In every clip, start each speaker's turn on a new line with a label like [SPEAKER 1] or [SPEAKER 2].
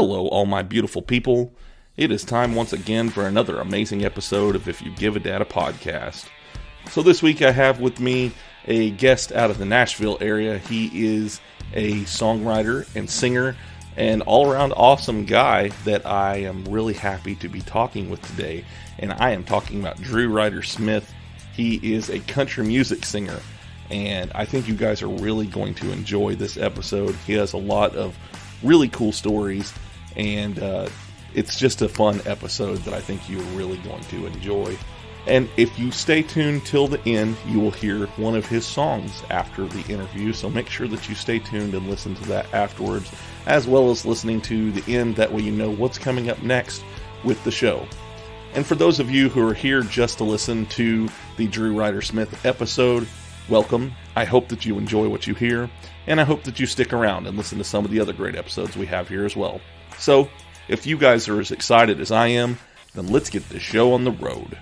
[SPEAKER 1] Hello, all my beautiful people. It is time once again for another amazing episode of If You Give a Dad a Podcast. So this week I have with me a guest out of the Nashville area. He is a songwriter and singer and all-around awesome guy that I am really happy to be talking with today. And I am talking about Ryder Smith. He is a country music singer, and I think you guys are really going to enjoy this episode. He has a lot of really cool stories, and it's just a fun episode that I think you're really going to enjoy. And if you stay tuned till the end, you will hear one of his songs after the interview, so make sure that you stay tuned and listen to that afterwards, as well as listening to the end. That way you know what's coming up next with the show. And for those of you who are here just to listen to the Ryder Smith episode, welcome. I hope that you enjoy what you hear, and I hope that you stick around and listen to some of the other great episodes we have here as well. So, if you guys are as excited as I am, then let's get this show on the road.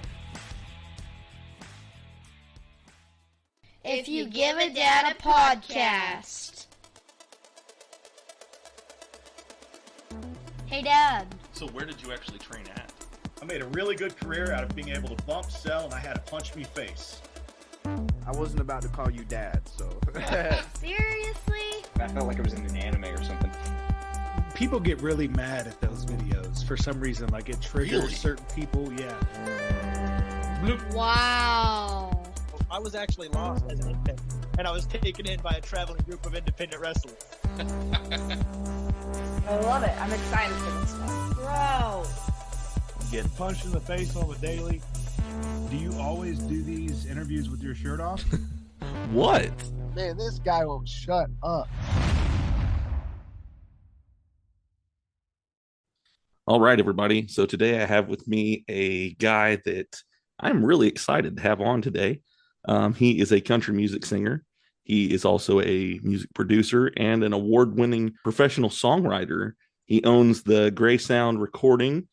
[SPEAKER 2] If You Give a Dad a Podcast. Hey, Dad.
[SPEAKER 1] So where did you actually train at?
[SPEAKER 3] I made a really good career out of being able to bump, sell, and I had a punch me face.
[SPEAKER 4] I wasn't about to call you dad, so.
[SPEAKER 2] Seriously?
[SPEAKER 5] I felt like I was in an anime or something.
[SPEAKER 6] People get really mad at those videos for some reason. Like, it triggers certain people. Yeah.
[SPEAKER 5] Bloop.
[SPEAKER 2] Wow.
[SPEAKER 7] I was actually lost as an infant, and I was taken in by a traveling group of independent wrestlers.
[SPEAKER 8] I love it. I'm excited for this one.
[SPEAKER 2] Bro.
[SPEAKER 3] Get punched in the face on the daily.
[SPEAKER 6] Do you always do these interviews with your shirt off?
[SPEAKER 1] What?
[SPEAKER 4] Man, this guy won't shut up.
[SPEAKER 1] All right, everybody. So today I have with me a guy that I'm really excited to have on today. He is a country music singer. He is also a music producer and an award-winning professional songwriter. He owns the Gray Sound Recording,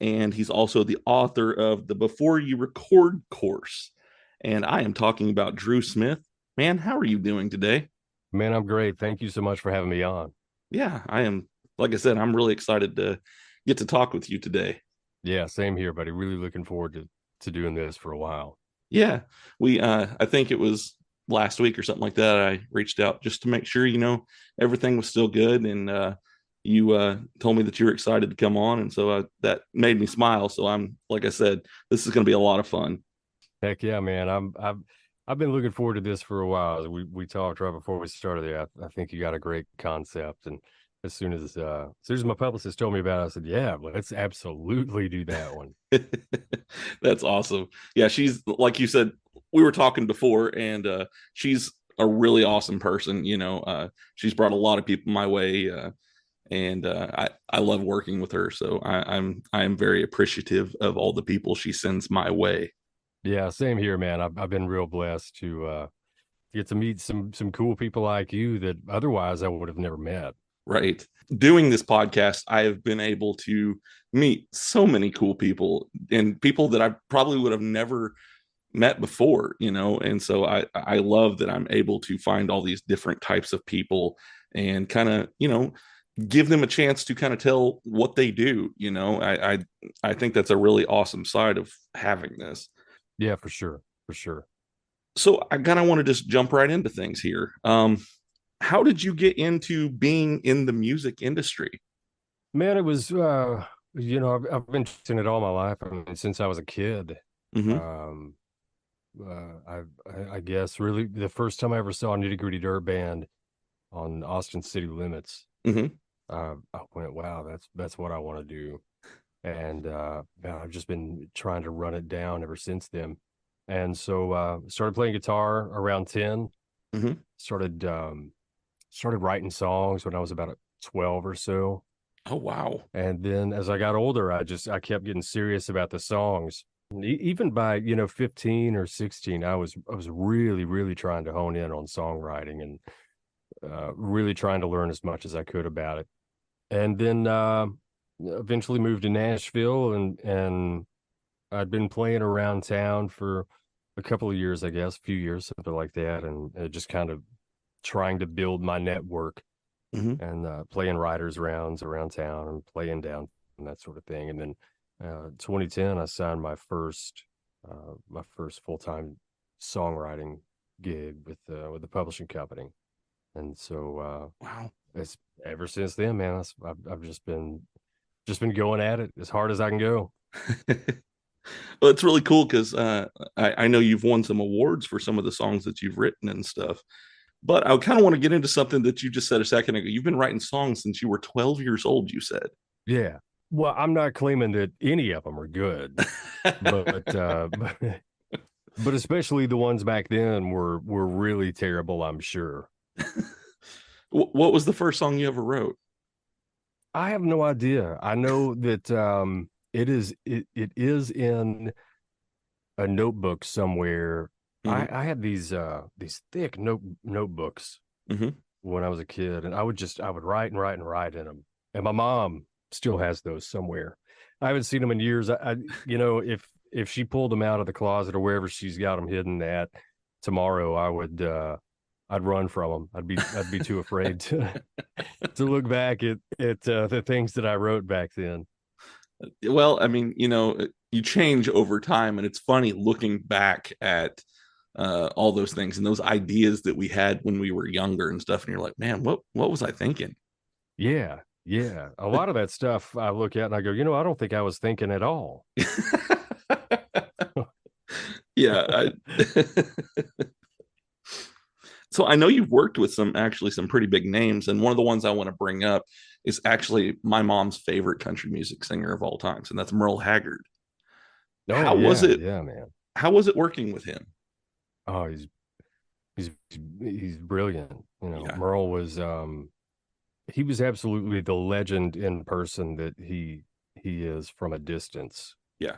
[SPEAKER 1] and he's also the author of the Before You Record course. And I am talking about Drew Smith. Man, how are you doing today?
[SPEAKER 9] Man, I'm great. Thank you so much for having me on.
[SPEAKER 1] Yeah, I am. Like I said, I'm really excited to get to talk with you today.
[SPEAKER 9] Yeah, same here, buddy. Really looking forward to doing this for a while.
[SPEAKER 1] Yeah, I think it was last week or something like that. I reached out just to make sure, everything was still good. And you told me that you were excited to come on. And so that made me smile. So like I said, this is going to be a lot of fun.
[SPEAKER 9] Heck yeah, man. I've been looking forward to this for a while. We talked right before we started there. I think you got a great concept. And as soon as my publicist told me about it, I said, yeah, let's absolutely do that one.
[SPEAKER 1] That's awesome. Yeah, she's, like you said, we were talking before, and she's a really awesome person. She's brought a lot of people my way, and I love working with her. So I'm very appreciative of all the people she sends my way.
[SPEAKER 9] Yeah, same here, man. I've been real blessed to get to meet some cool people like you that otherwise I would have never met.
[SPEAKER 1] Right. Doing this podcast, I have been able to meet so many cool people and people that I probably would have never met before, and so I love that I'm able to find all these different types of people and kind of, give them a chance to kind of tell what they do. I think that's a really awesome side of having this.
[SPEAKER 9] Yeah, for sure. For sure.
[SPEAKER 1] So I kind of want to just jump right into things here. How did you get into being in the music industry?
[SPEAKER 9] Man, it was, I've been in it all my life. I mean, since I was a kid.
[SPEAKER 1] Mm-hmm.
[SPEAKER 9] I guess really the first time I ever saw a Nitty Gritty Dirt Band on Austin City Limits,
[SPEAKER 1] mm-hmm.
[SPEAKER 9] I went, wow, that's what I want to do. And I've just been trying to run it down ever since then. And so started playing guitar around 10.
[SPEAKER 1] Mm-hmm.
[SPEAKER 9] Started writing songs when I was about 12 or so.
[SPEAKER 1] Oh, wow.
[SPEAKER 9] And then as I got older, I kept getting serious about the songs. Even by, 15 or 16, I was really, really trying to hone in on songwriting and really trying to learn as much as I could about it. And then eventually moved to Nashville, and I'd been playing around town for a couple of years, I guess, a few years, something like that. And just kind of trying to build my network and playing Riders rounds around town and playing down and that sort of thing. And then 2010, I signed my first full-time songwriting gig with the publishing company. And so
[SPEAKER 1] Wow.
[SPEAKER 9] it's ever since then, man. I've just been going at it as hard as I can go.
[SPEAKER 1] Well, it's really cool because I know you've won some awards for some of the songs that you've written and stuff. But I kind of want to get into something that you just said a second ago. You've been writing songs since you were 12 years old, you said.
[SPEAKER 9] Yeah. Well, I'm not claiming that any of them are good, but especially the ones back then were really terrible, I'm sure.
[SPEAKER 1] What was the first song you ever wrote?
[SPEAKER 9] I have no idea. I know that it is in a notebook somewhere. I had these thick notebooks when I was a kid, and I would write and write and write in them. And my mom still has those somewhere. I haven't seen them in years. If she pulled them out of the closet or wherever she's got them hidden at tomorrow, I'd run from them. I'd be too afraid to look back at the things that I wrote back then.
[SPEAKER 1] Well, I mean, you change over time, and it's funny looking back at all those things and those ideas that we had when we were younger and stuff. And you're like, man, what was I thinking?
[SPEAKER 9] Yeah. A lot of that stuff I look at and I go, I don't think I was thinking at all.
[SPEAKER 1] Yeah. So I know you've worked with some pretty big names. And one of the ones I want to bring up is actually my mom's favorite country music singer of all times. And that's Merle Haggard.
[SPEAKER 9] Oh,
[SPEAKER 1] How was it?
[SPEAKER 9] Yeah, man.
[SPEAKER 1] How was it working with him?
[SPEAKER 9] Oh, he's brilliant.
[SPEAKER 1] Yeah.
[SPEAKER 9] Merle was, he was absolutely the legend in person that he is from a distance.
[SPEAKER 1] Yeah.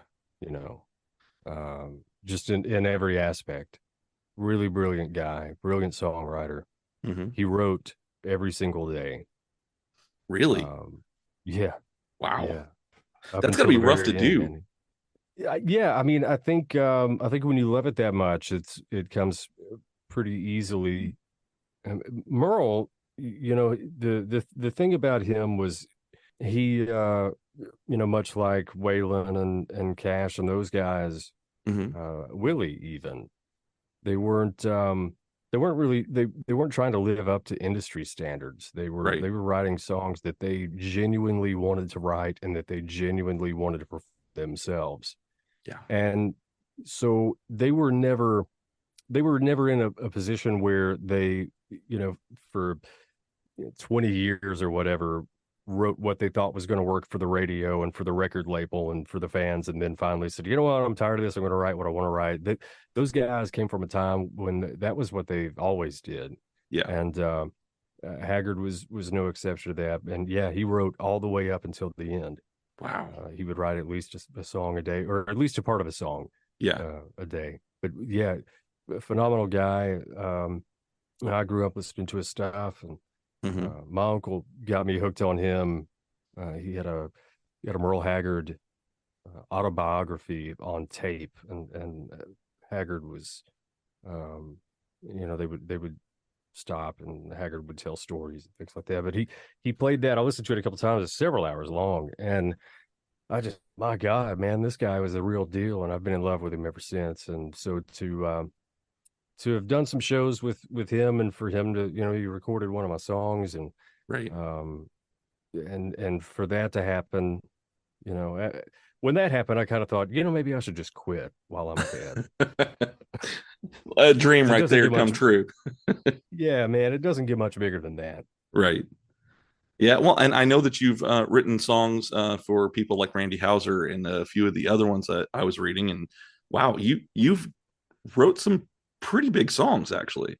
[SPEAKER 9] Just in every aspect. Really brilliant guy, brilliant songwriter. He wrote every single day.
[SPEAKER 1] Really?
[SPEAKER 9] Yeah.
[SPEAKER 1] Wow.
[SPEAKER 9] Yeah.
[SPEAKER 1] That's gotta be rough to do.
[SPEAKER 9] Yeah. I mean, I think when you love it that much, it comes pretty easily. Merle, the thing about him was he, much like Waylon and Cash and those guys, Willie even, they weren't trying to live up to industry standards. They were writing songs that they genuinely wanted to write and that they genuinely wanted to perform themselves.
[SPEAKER 1] Yeah.
[SPEAKER 9] And so they were never in a position where they, for 20 years or whatever, wrote what they thought was going to work for the radio and for the record label and for the fans, and then finally said, you know what, I'm tired of this, I'm going to write what I want to write. Those guys came from a time when that was what they always did.
[SPEAKER 1] Yeah.
[SPEAKER 9] And Haggard was no exception to that. And yeah, he wrote all the way up until the end.
[SPEAKER 1] Wow.
[SPEAKER 9] He would write at least just a song a day, or at least a part of a song a day. But yeah, a phenomenal guy. I grew up listening to his stuff, and my uncle got me hooked on him. He had a Merle Haggard autobiography on tape, and Haggard was, they would stop and Haggard would tell stories and things like that. But he played that. I listened to it a couple times. It's several hours long, and I just, my God, man, this guy was a real deal, and I've been in love with him ever since. And so to have done some shows with him, and for him to, he recorded one of my songs, and and for that to happen, when that happened, I kind of thought, maybe I should just quit while I'm ahead.
[SPEAKER 1] A dream right there come true.
[SPEAKER 9] Yeah, man, it doesn't get much bigger than that.
[SPEAKER 1] Right. Yeah, well, and I know that you've written songs for people like Randy Houser and a few of the other ones that I was reading, and wow, you've wrote some pretty big songs, actually.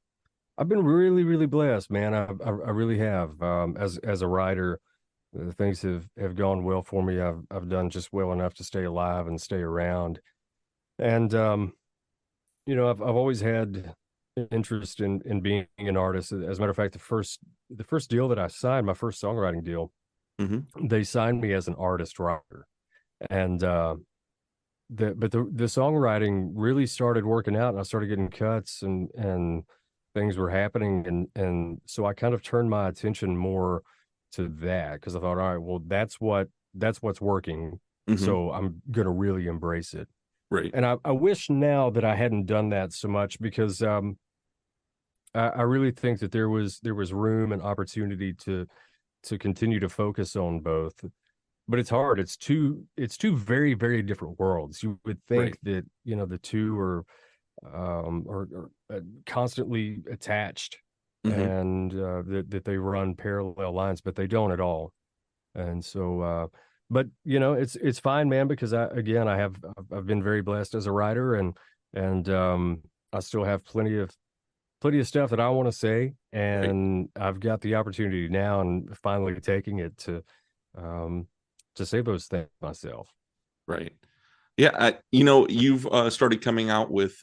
[SPEAKER 9] I've been really, really blessed, man. I really have. As a writer, things have gone well for me. I've done just well enough to stay alive and stay around, and I've always had interest in being an artist. As a matter of fact, the first deal that I signed, my first songwriting deal, they signed me as an artist writer, and the songwriting really started working out, and I started getting cuts, and things were happening, and so I kind of turned my attention more to that, because I thought, all right, well, that's what's working. So I'm gonna really embrace it.
[SPEAKER 1] Right.
[SPEAKER 9] And I wish now that I hadn't done that so much, because I really think that there was room and opportunity to continue to focus on both. But it's hard. It's two very, very different worlds. You would think that, the two are constantly attached, and that they run parallel lines, but they don't at all. And so, but it's fine, man, because I've been very blessed as a writer, and I still have plenty of stuff that I want to say, and I've got the opportunity now, and finally taking it to say those things myself.
[SPEAKER 1] Right. Yeah. You've started coming out with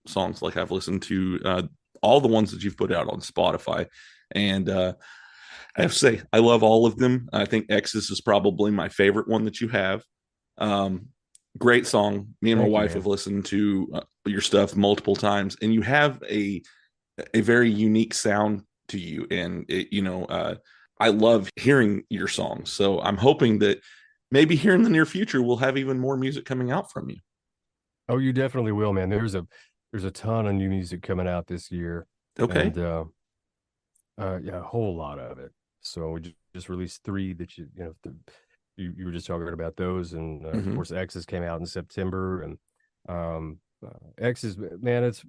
[SPEAKER 1] songs. Like, I've listened to all the ones that you've put out on Spotify, and I have to say, I love all of them. I think X's is probably my favorite one that you have. Great song. Me and my wife have listened to your stuff multiple times, and you have a very unique sound to you. And I love hearing your songs. So I'm hoping that maybe here in the near future, we'll have even more music coming out from you.
[SPEAKER 9] Oh, you definitely will, man. There's a ton of new music coming out this year.
[SPEAKER 1] Okay.
[SPEAKER 9] And a whole lot of it. So we just released 3 that you were just talking about those, and of course X's came out in September, and X's, man, it's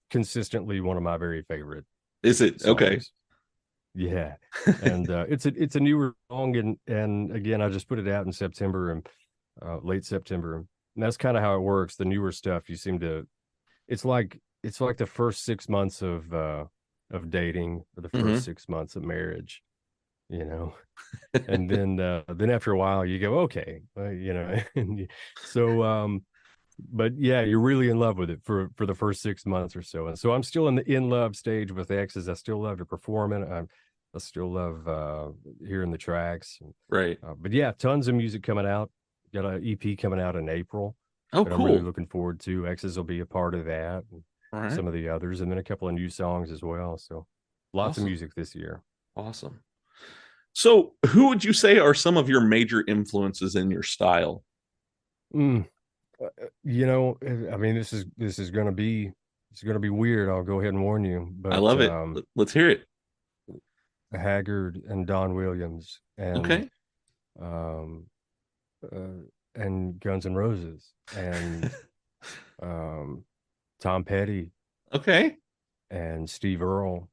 [SPEAKER 9] consistently one of my very favorite.
[SPEAKER 1] Is it
[SPEAKER 9] songs.
[SPEAKER 1] Okay?
[SPEAKER 9] Yeah, and it's a newer song, and again, I just put it out in September, and late September, and that's kind of how it works. The newer stuff, you seem to, it's like the first 6 months of dating, or the first 6 months of marriage, and then after a while you go, okay, and so but yeah, you're really in love with it for the first 6 months or so. And so I'm still in the in love stage with X's. I still love to perform it. I still love hearing the tracks.
[SPEAKER 1] Right.
[SPEAKER 9] But yeah, tons of music coming out. Got an EP coming out in April.
[SPEAKER 1] Oh,
[SPEAKER 9] that
[SPEAKER 1] cool.
[SPEAKER 9] I'm really looking forward to. X's will be a part of that.
[SPEAKER 1] Right.
[SPEAKER 9] Some of the others, and then a couple of new songs as well. So lots
[SPEAKER 1] Awesome.
[SPEAKER 9] of music this year.
[SPEAKER 1] Awesome. So who would you say are some of your major influences in your style?
[SPEAKER 9] I mean, this is going to be weird. I'll go ahead and warn you, but
[SPEAKER 1] I love it. Let's hear it.
[SPEAKER 9] Haggard and Don Williams, and and Guns N' Roses, and Tom Petty, and Steve Earle,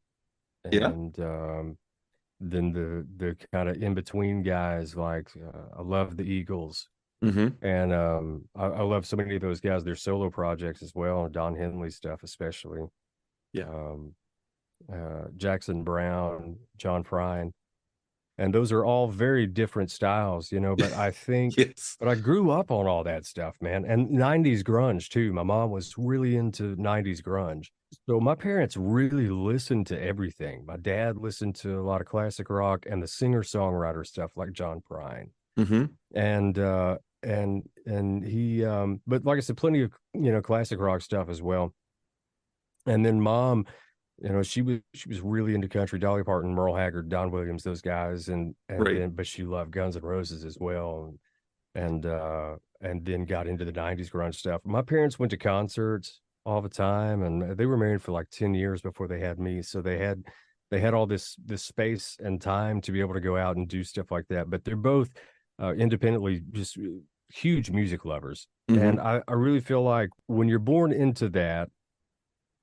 [SPEAKER 9] and then the kind of in between guys, like I love the Eagles. And I love so many of those guys, their solo projects as well, Don Henley stuff especially. Jackson Brown, John Prine, and those are all very different styles, but I think but I grew up on all that stuff, man, and 90s grunge too. My mom was really into 90s grunge, so my parents really listened to everything. My dad listened to a lot of classic rock and the singer-songwriter stuff like John Prine. And he but like I said, plenty of classic rock stuff as well. And then mom, she was really into country, Dolly Parton, Merle Haggard, Don Williams, those guys, and then, but she loved Guns N' Roses as well, and then got into the 90s grunge stuff. My parents went to concerts all the time, and they were married for like 10 years before they had me, so they had all this space and time to be able to go out and do stuff like that. But they're both independently just huge music lovers. And I really feel like when you're born into that,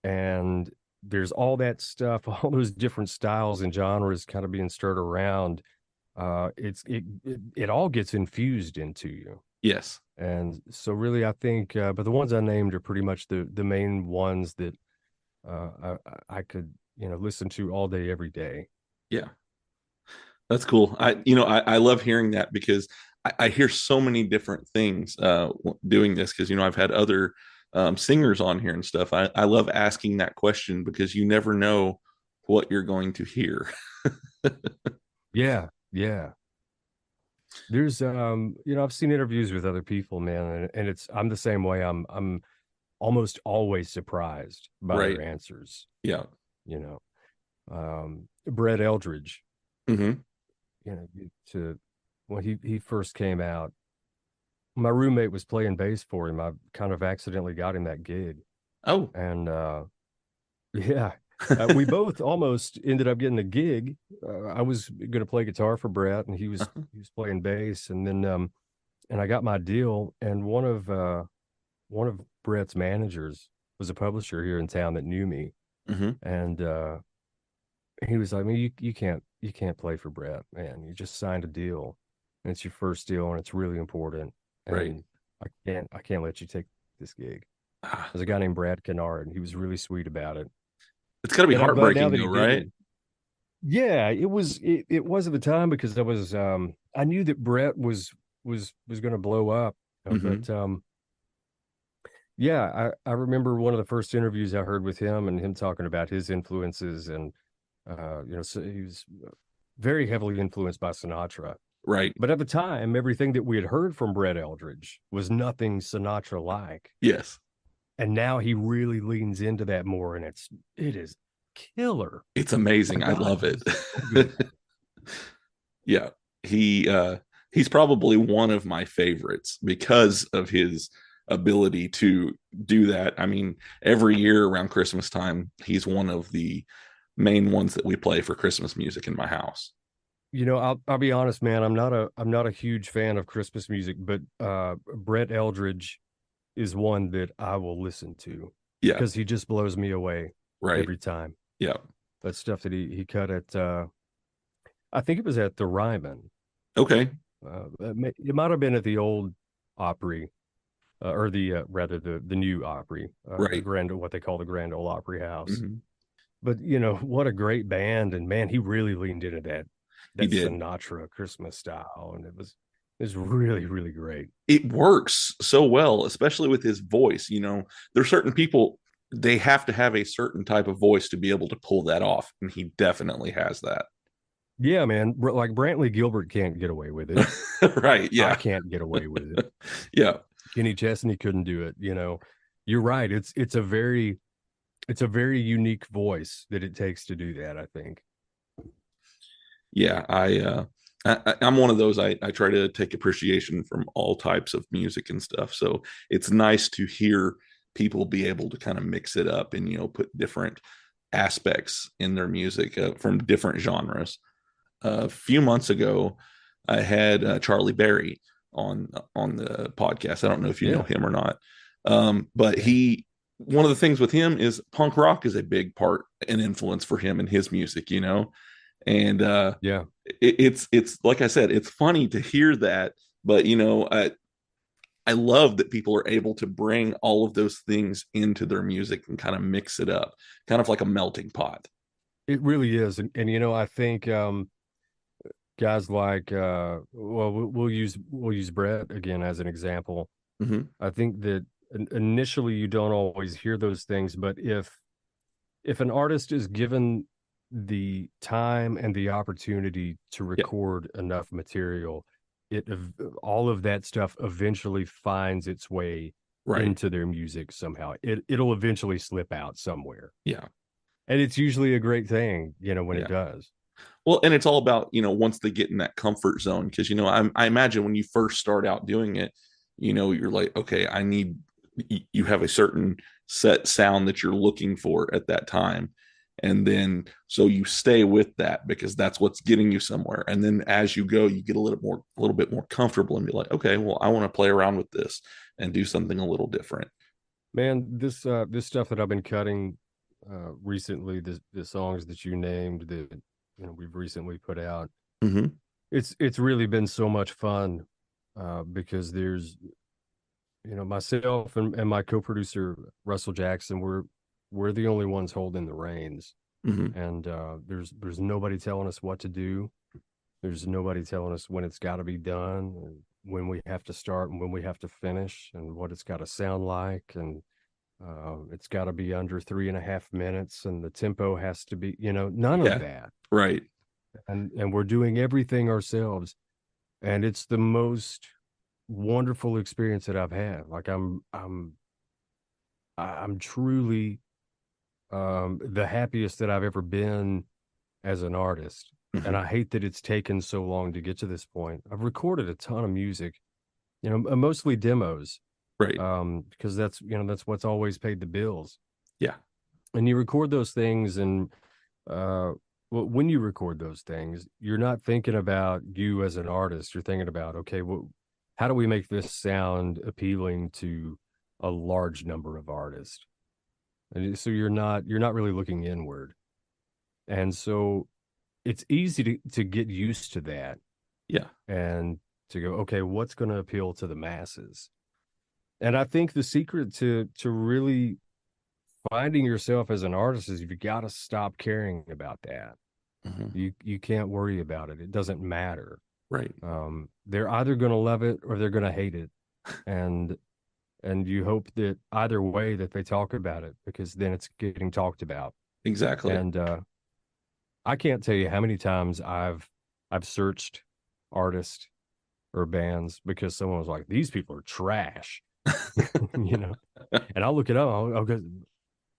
[SPEAKER 9] and there's all that stuff, all those different styles and genres kind of being stirred around, it all gets infused into you.
[SPEAKER 1] Yes.
[SPEAKER 9] And so really, I think but the ones I named are pretty much the main ones that I could listen to all day, every day.
[SPEAKER 1] Yeah, that's cool. I love hearing that, because I hear so many different things doing this, because I've had other singers on here and stuff. I love asking that question, because you never know what you're going to hear.
[SPEAKER 9] Yeah There's I've seen interviews with other people, man, and I'm the same way. I'm almost always surprised by
[SPEAKER 1] Right.
[SPEAKER 9] their answers.
[SPEAKER 1] Yeah.
[SPEAKER 9] You know, Brett Eldridge,
[SPEAKER 1] Mm-hmm.
[SPEAKER 9] you know, when he first came out, my roommate was playing bass for him. I kind of accidentally got him that gig.
[SPEAKER 1] Oh.
[SPEAKER 9] And yeah, we both almost ended up getting the gig. I was going to play guitar for Brett, and he was playing bass, and then and I got my deal. And one of Brett's managers was a publisher here in town that knew me,
[SPEAKER 1] Mm-hmm.
[SPEAKER 9] and he was like, "I mean, you can't play for Brett, man. You just signed a deal, and it's your first deal, and it's really important. And
[SPEAKER 1] Right.
[SPEAKER 9] I can't let you take this gig."
[SPEAKER 1] Ah,
[SPEAKER 9] There's a guy named Brad Kennard, and he was really sweet about it.
[SPEAKER 1] it's got to be
[SPEAKER 9] And I'm glad now
[SPEAKER 1] heartbreaking,
[SPEAKER 9] that he
[SPEAKER 1] though, right?
[SPEAKER 9] didn't. Yeah, it was at the time, because I knew that Brett was going to blow up,
[SPEAKER 1] Mhm.
[SPEAKER 9] but yeah, I remember one of the first interviews I heard with him, and him talking about his influences, and so he was very heavily influenced by Sinatra.
[SPEAKER 1] Right.
[SPEAKER 9] But at the time, everything that we had heard from Brett Eldridge was nothing Sinatra like.
[SPEAKER 1] Yes.
[SPEAKER 9] And now he really leans into that more, and it is killer.
[SPEAKER 1] It's amazing. I
[SPEAKER 9] God,
[SPEAKER 1] love it.
[SPEAKER 9] it's so good.
[SPEAKER 1] Yeah. He's probably one of my favorites because of his ability to do that. I mean, every year around Christmas time, he's one of the main ones that we play for Christmas music in my house.
[SPEAKER 9] I'll be honest, man. I'm not a huge fan of Christmas music, but Brett Eldridge is one that I will listen to.
[SPEAKER 1] Yeah.
[SPEAKER 9] Because he just blows me away
[SPEAKER 1] Right.
[SPEAKER 9] every time.
[SPEAKER 1] Yeah.
[SPEAKER 9] That stuff that he cut at, I think it was at the Ryman.
[SPEAKER 1] Okay.
[SPEAKER 9] It might have been at the old Opry, or rather the new Opry,
[SPEAKER 1] Right.
[SPEAKER 9] what they call the Grand Ole Opry House.
[SPEAKER 1] Mhm.
[SPEAKER 9] But what a great band, and man, he really leaned into that
[SPEAKER 1] He did.
[SPEAKER 9] Sinatra Christmas style, and it was really, really great.
[SPEAKER 1] It works so well, especially with his voice. There's certain people, they have to have a certain type of voice to be able to pull that off, and he definitely has that.
[SPEAKER 9] Yeah, man. Like Brantley Gilbert can't get away with it.
[SPEAKER 1] Right. Yeah.
[SPEAKER 9] I can't get away with it.
[SPEAKER 1] Yeah.
[SPEAKER 9] Kenny Chesney couldn't do it. You're right. It's a very unique voice that it takes to do that, I think.
[SPEAKER 1] Yeah. I'm one of those. I try to take appreciation from all types of music and stuff. So it's nice to hear people be able to kind of mix it up and put different aspects in their music from different genres. A few months ago, I had Charlie Berry on the podcast. I don't know if you know him or not, but one of the things with him is punk rock is a big part and influence for him and his music, and it's like I said, it's funny to hear that, but I love that people are able to bring all of those things into their music and kind of mix it up, kind of like a melting pot.
[SPEAKER 9] It really is, and I think guys like we'll use Brett again as an example.
[SPEAKER 1] Mm-hmm.
[SPEAKER 9] I think that initially you don't always hear those things, but if an artist is given the time and the opportunity to record enough material, all of that stuff eventually finds its way into their music somehow. It'll eventually slip out somewhere.
[SPEAKER 1] Yeah.
[SPEAKER 9] And it's usually a great thing, when it does.
[SPEAKER 1] Well, and it's all about, once they get in that comfort zone, because, I imagine when you first start out doing it, you're like, okay, you have a certain set sound that you're looking for at that time. And then, so you stay with that because that's what's getting you somewhere. And then as you go, you get a little bit more comfortable and be like, okay, well, I want to play around with this and do something a little different.
[SPEAKER 9] Man, this stuff that I've been cutting recently, the songs that you named that we've recently put out,
[SPEAKER 1] mm-hmm.
[SPEAKER 9] it's really been so much fun because there's myself and my co-producer Russell Jackson, we're the only ones holding the reins.
[SPEAKER 1] Mm-hmm.
[SPEAKER 9] And there's nobody telling us what to do. There's nobody telling us when it's got to be done, and when we have to start and when we have to finish, and what it's got to sound like, and it's got to be under 3.5 minutes, and the tempo has to be, none of that.
[SPEAKER 1] Right.
[SPEAKER 9] And we're doing everything ourselves, and it's the most wonderful experience that I've had. Like I'm truly the happiest that I've ever been as an artist.
[SPEAKER 1] Mhm.
[SPEAKER 9] And I hate that it's taken so long to get to this point. I've recorded a ton of music, mostly demos,
[SPEAKER 1] Right.
[SPEAKER 9] because that's what's always paid the bills.
[SPEAKER 1] Yeah.
[SPEAKER 9] And you record those things, and when you record those things, you're not thinking about you as an artist. You're thinking about, okay, well, how do we make this sound appealing to a large number of artists? And so you're not really looking inward. And so it's easy to get used to that.
[SPEAKER 1] Yeah.
[SPEAKER 9] And to go, okay, what's going to appeal to the masses? And I think the secret to really finding yourself as an artist is you've got to stop caring about that.
[SPEAKER 1] Mm-hmm.
[SPEAKER 9] You can't worry about it. It doesn't matter.
[SPEAKER 1] Right.
[SPEAKER 9] They're either going to love it or they're going to hate it. And you hope that either way that they talk about it, because then it's getting talked about.
[SPEAKER 1] Exactly.
[SPEAKER 9] And I can't tell you how many times I've searched artists or bands because someone was like, these people are trash. And I'll look it up. I'll go,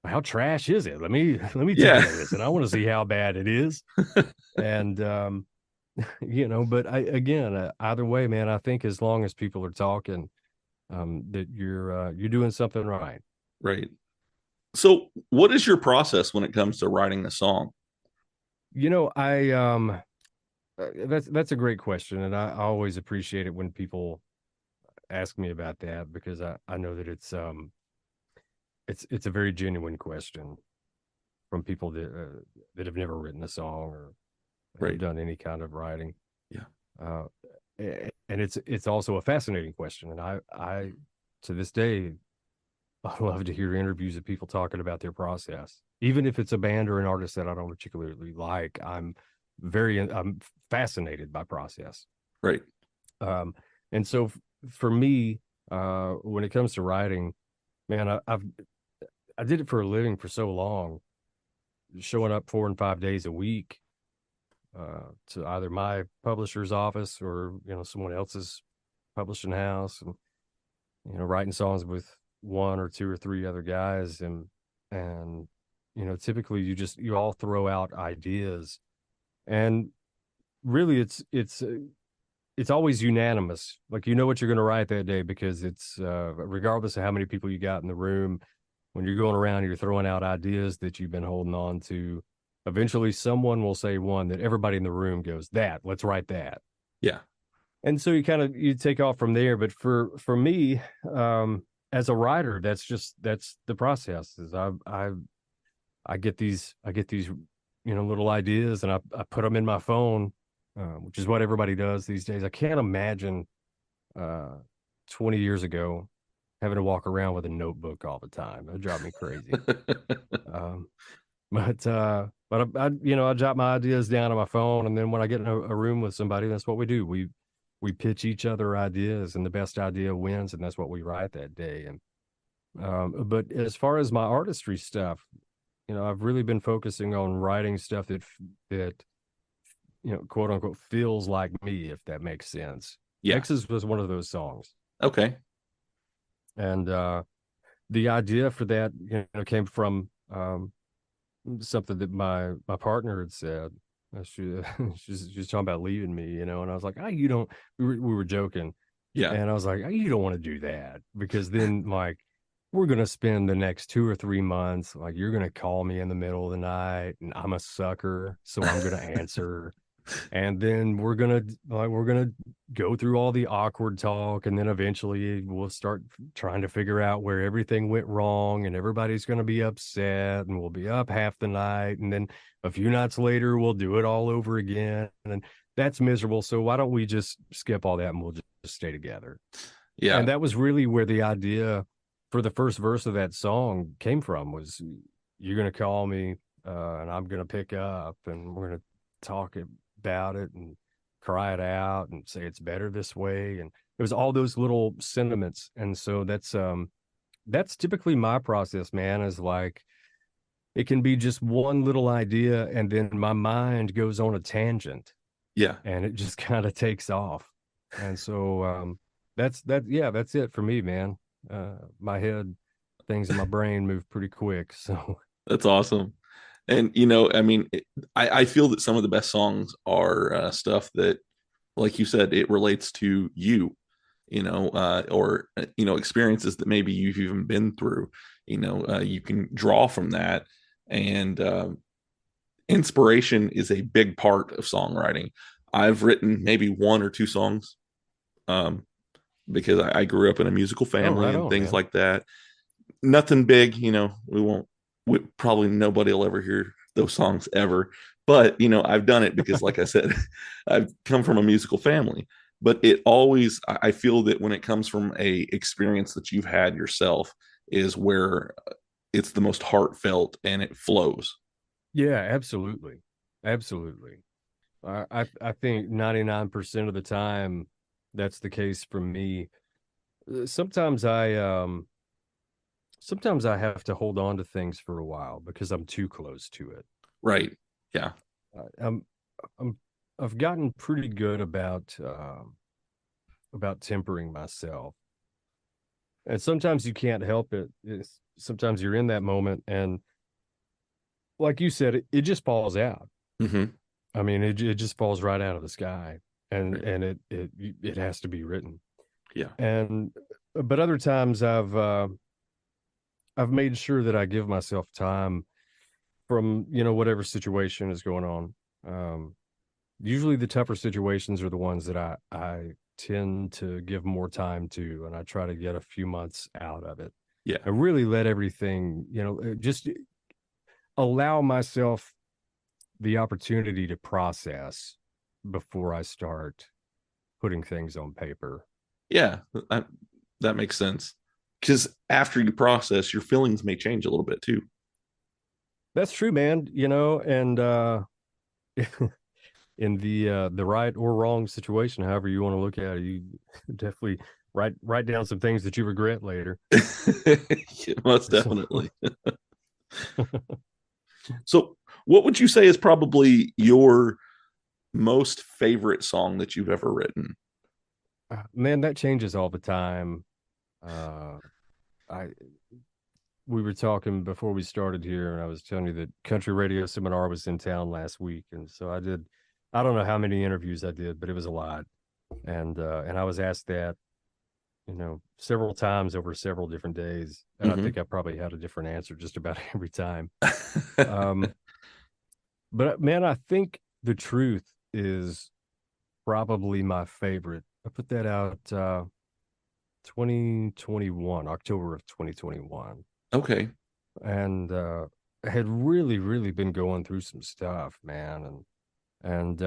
[SPEAKER 9] how trash is it? Let me take a look at this, and I want to see how bad it is. And but either way, man, I think as long as people are talking, that you're doing something right.
[SPEAKER 1] Right. So what is your process when it comes to writing a song?
[SPEAKER 9] That's a great question, and I always appreciate it when people ask me about that, because I know that it's a very genuine question from people that have never written a song or
[SPEAKER 1] Right.
[SPEAKER 9] have done any kind of writing.
[SPEAKER 1] Yeah.
[SPEAKER 9] And it's also a fascinating question, and I to this day I love to hear interviews of people talking about their process, even if it's a band or an artist that I don't particularly like. I'm fascinated by process.
[SPEAKER 1] Right.
[SPEAKER 9] And so for me, when it comes to writing, man, I did it for a living for so long, showing up 4 and 5 days a week to either my publisher's office or someone else's publishing house, and writing songs with 1 or 2 or 3 other guys, and typically you all throw out ideas, and really it's always unanimous. Like, what you're going to write that day, because it's regardless of how many people you got in the room, when you're going around, you're throwing out ideas that you've been holding on to. Eventually someone will say one that everybody in the room goes, let's write that.
[SPEAKER 1] Yeah. And
[SPEAKER 9] so you take off from there. But for me, as a writer, that's the process. Is I get these little ideas, and I put them in my phone, which is what everybody does these days. I can't imagine 20 years ago having to walk around with a notebook all the time. It drive me crazy. But I jot my ideas down on my phone, and then when I get in a room with somebody, that's what we do. We pitch each other ideas, and the best idea wins, and that's what we write that day. And but as far as my artistry stuff, I've really been focusing on writing stuff that quote unquote feels like me, if that makes sense.
[SPEAKER 1] Yeah.
[SPEAKER 9] Texas was one of those songs.
[SPEAKER 1] Okay.
[SPEAKER 9] And the idea for that came from something that my partner had said. She's talking about leaving me, and I was like, we were joking.
[SPEAKER 1] Yeah.
[SPEAKER 9] And I was like, you don't want to do that, because then like we're going to spend the next 2 or 3 months, like, you're going to call me in the middle of the night, and I'm a sucker, so I'm going to answer. And then we're going to go through all the awkward talk, and then eventually we'll start trying to figure out where everything went wrong, and everybody's going to be upset, and we'll be up half the night, and then a few nights later we'll do it all over again, and that's miserable. So why don't we just skip all that, and we'll just stay together?
[SPEAKER 1] Yeah.
[SPEAKER 9] And that was really where the idea for the first verse of that song came from, was you're going to call me, and I'm going to pick up, and we're going to talk about it and cry it out and say it's better this way. And it was all those little sentiments. And so that's typically my process, man, is like, it can be just one little idea, and then my mind goes on a tangent.
[SPEAKER 1] Yeah.
[SPEAKER 9] And it just kind of takes off. And so that's it for me, man. My head things in my brain move pretty quick. So
[SPEAKER 1] That's awesome. And, I mean, I feel that some of the best songs are stuff that, like you said, it relates to you, or, experiences that maybe you've even been through. You can draw from that. And inspiration is a big part of songwriting. I've written maybe one or two songs because I grew up in a musical family and things like that. Nothing big, probably nobody will ever hear those songs ever. But, I've done it because, like I said, I've come from a musical family. But it always, I feel that when it comes from a experience that you've had yourself is where it's the most heartfelt and it flows.
[SPEAKER 9] yeah, absolutely. Absolutely. I think 99% of the time that's the case for me. Sometimes sometimes I have to hold on to things for a while because I'm too close to it.
[SPEAKER 1] Right. Yeah.
[SPEAKER 9] I've gotten pretty good about tempering myself. And sometimes you can't help it. Sometimes you're in that moment and like you said, it just falls out.
[SPEAKER 1] Mm-hmm.
[SPEAKER 9] I mean, it just falls right out of the sky and it has to be written.
[SPEAKER 1] Yeah.
[SPEAKER 9] But other times I've made sure that I give myself time from, whatever situation is going on. Usually the tougher situations are the ones that I tend to give more time to, and I try to get a few months out of it.
[SPEAKER 1] Yeah.
[SPEAKER 9] I really let everything, just allow myself the opportunity to process before I start putting things on paper.
[SPEAKER 1] Yeah, that makes sense. Because after you process, your feelings may change a little bit too.
[SPEAKER 9] That's true, man. And in the right or wrong situation, however you want to look at it, you definitely write down some things that you regret later.
[SPEAKER 1] Yeah, most definitely. So, what would you say is probably your most favorite song that you've ever written?
[SPEAKER 9] Man, that changes all the time. We were talking before we started here, and I was telling you that Country Radio Seminar was in town last week, and so I don't know how many interviews I did, but it was a lot, and I was asked that, several times over several different days, and I think I probably had a different answer just about every time. But man, I think The Truth is probably my favorite. I put that out 2021, October of 2021.
[SPEAKER 1] Okay.
[SPEAKER 9] And I had really, really been going through some stuff, man. And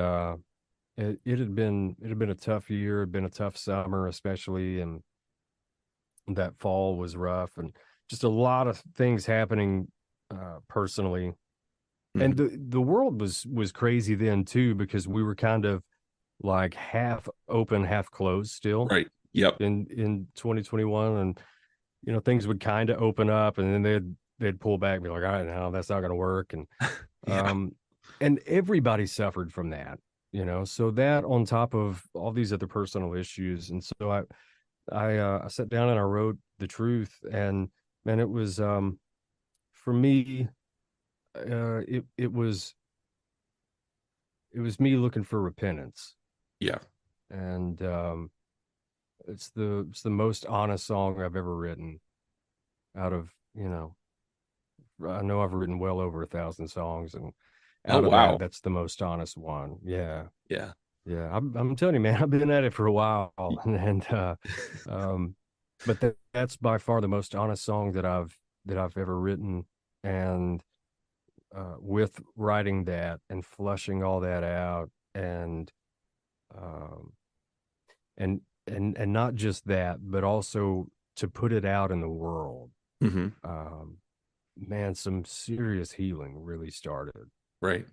[SPEAKER 9] it had been a tough year, it had been a tough summer, especially, and that fall was rough, and just a lot of things happening personally. And the world was crazy then too, because we were kind of like half open, half closed still.
[SPEAKER 1] Right. Yep.
[SPEAKER 9] In 2021, and things would kind of open up, and then they'd pull back and be like, all right, no, that's not going to work. And and everybody suffered from that, so that on top of all these other personal issues. And so I sat down and I wrote The Truth, and man, it was for me, it was me looking for repentance.
[SPEAKER 1] Yeah.
[SPEAKER 9] And it's the most honest song I've ever written. Out of, I know I've written well over 1,000 songs, and out of that, that's the most honest one. Yeah.
[SPEAKER 1] Yeah.
[SPEAKER 9] Yeah. I'm telling you, man, I've been at it for a while, and but that's by far the most honest song that I've ever written. And with writing that and flushing all that out, and not just that, but also to put it out in the world. Man, some serious healing really started.
[SPEAKER 1] Right.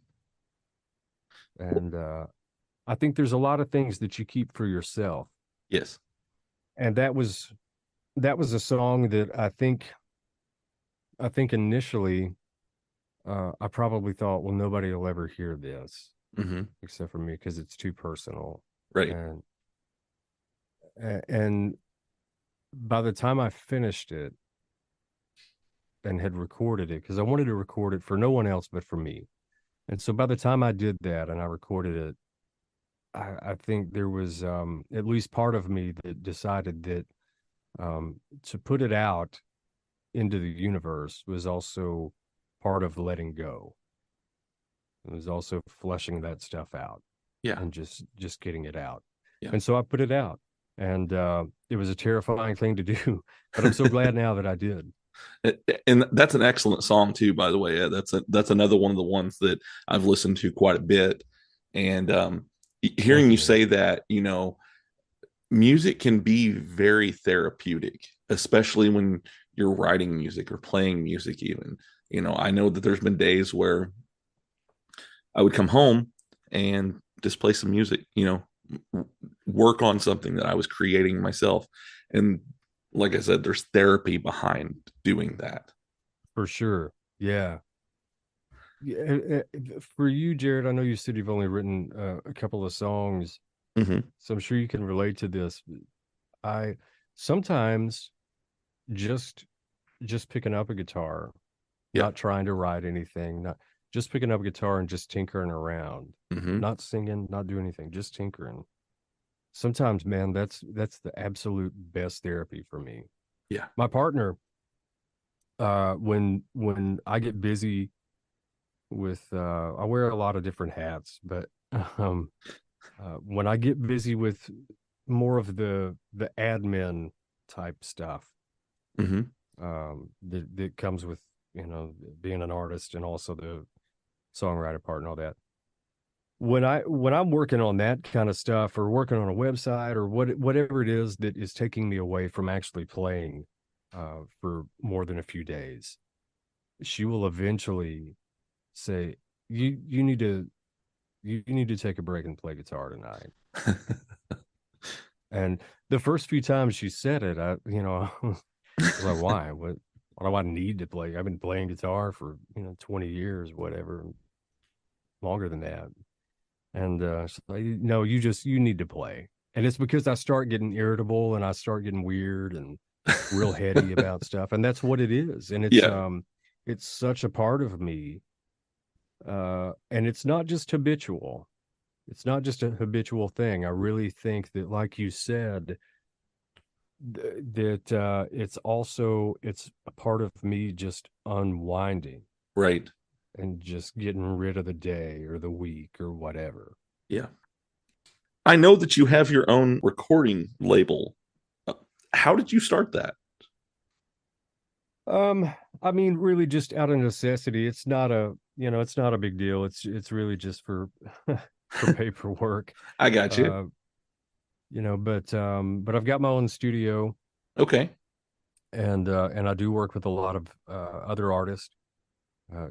[SPEAKER 9] And I think there's a lot of things that you keep for yourself.
[SPEAKER 1] Yes.
[SPEAKER 9] And that was a song that I think initially I probably thought, well, nobody will ever hear this except for me, because it's too personal.
[SPEAKER 1] Right.
[SPEAKER 9] And by the time I finished it, and had recorded it because I wanted to record it for no one else but for me. And so by the time I did that and I recorded it, I think there was at least part of me that decided that to put it out into the universe was also part of letting go. It was also fleshing that stuff out.
[SPEAKER 1] Yeah.
[SPEAKER 9] And just getting it out.
[SPEAKER 1] Yeah.
[SPEAKER 9] And so I put it out. And it was a terrifying thing to do. But I'm so glad now that I did.
[SPEAKER 1] And that's an excellent song too, by the way. That's another one of the ones that I've listened to quite a bit. And hearing you say that, you know, music can be very therapeutic, especially when you're writing music or playing music even. You know, I know that there's been days where I would come home and just play some music, you know, work on something that I was creating myself. And like I said, there's therapy behind doing that.
[SPEAKER 9] For sure. Yeah. For you, Jared, I know you said you've only written a couple of songs, so I'm sure you can relate to this. I sometimes just picking up a guitar, not trying to write anything, not just picking up a guitar and just tinkering around, not singing, not doing anything, just tinkering. Sometimes, man, that's the absolute best therapy for me.
[SPEAKER 1] Yeah.
[SPEAKER 9] My partner, when I get busy with, I wear a lot of different hats, but when I get busy with more of the admin type stuff, that comes with, you know, being an artist and also the songwriter part and all that. When I'm working on that kind of stuff or working on a website or whatever it is that is taking me away from actually playing for more than a few days, she will eventually say, you need to take a break and play guitar tonight. And the first few times she said it, I was like, why? What do I need to play? I've been playing guitar for 20 years, whatever, longer than that. And she's like, no, you need to play. And it's because I start getting irritable and I start getting weird and real heady about stuff. And that's what it is. And it's such a part of me. And it's not just habitual. It's not just a habitual thing. I really think that, like you said, that it's a part of me just unwinding.
[SPEAKER 1] Right.
[SPEAKER 9] And just getting rid of the day or the week or whatever.
[SPEAKER 1] Yeah. I know that you have your own recording label. How did you start that?
[SPEAKER 9] I mean, really just out of necessity. It's not a big deal. It's really just for paperwork.
[SPEAKER 1] I got you.
[SPEAKER 9] But I've got my own studio.
[SPEAKER 1] Okay.
[SPEAKER 9] And I do work with a lot of other artists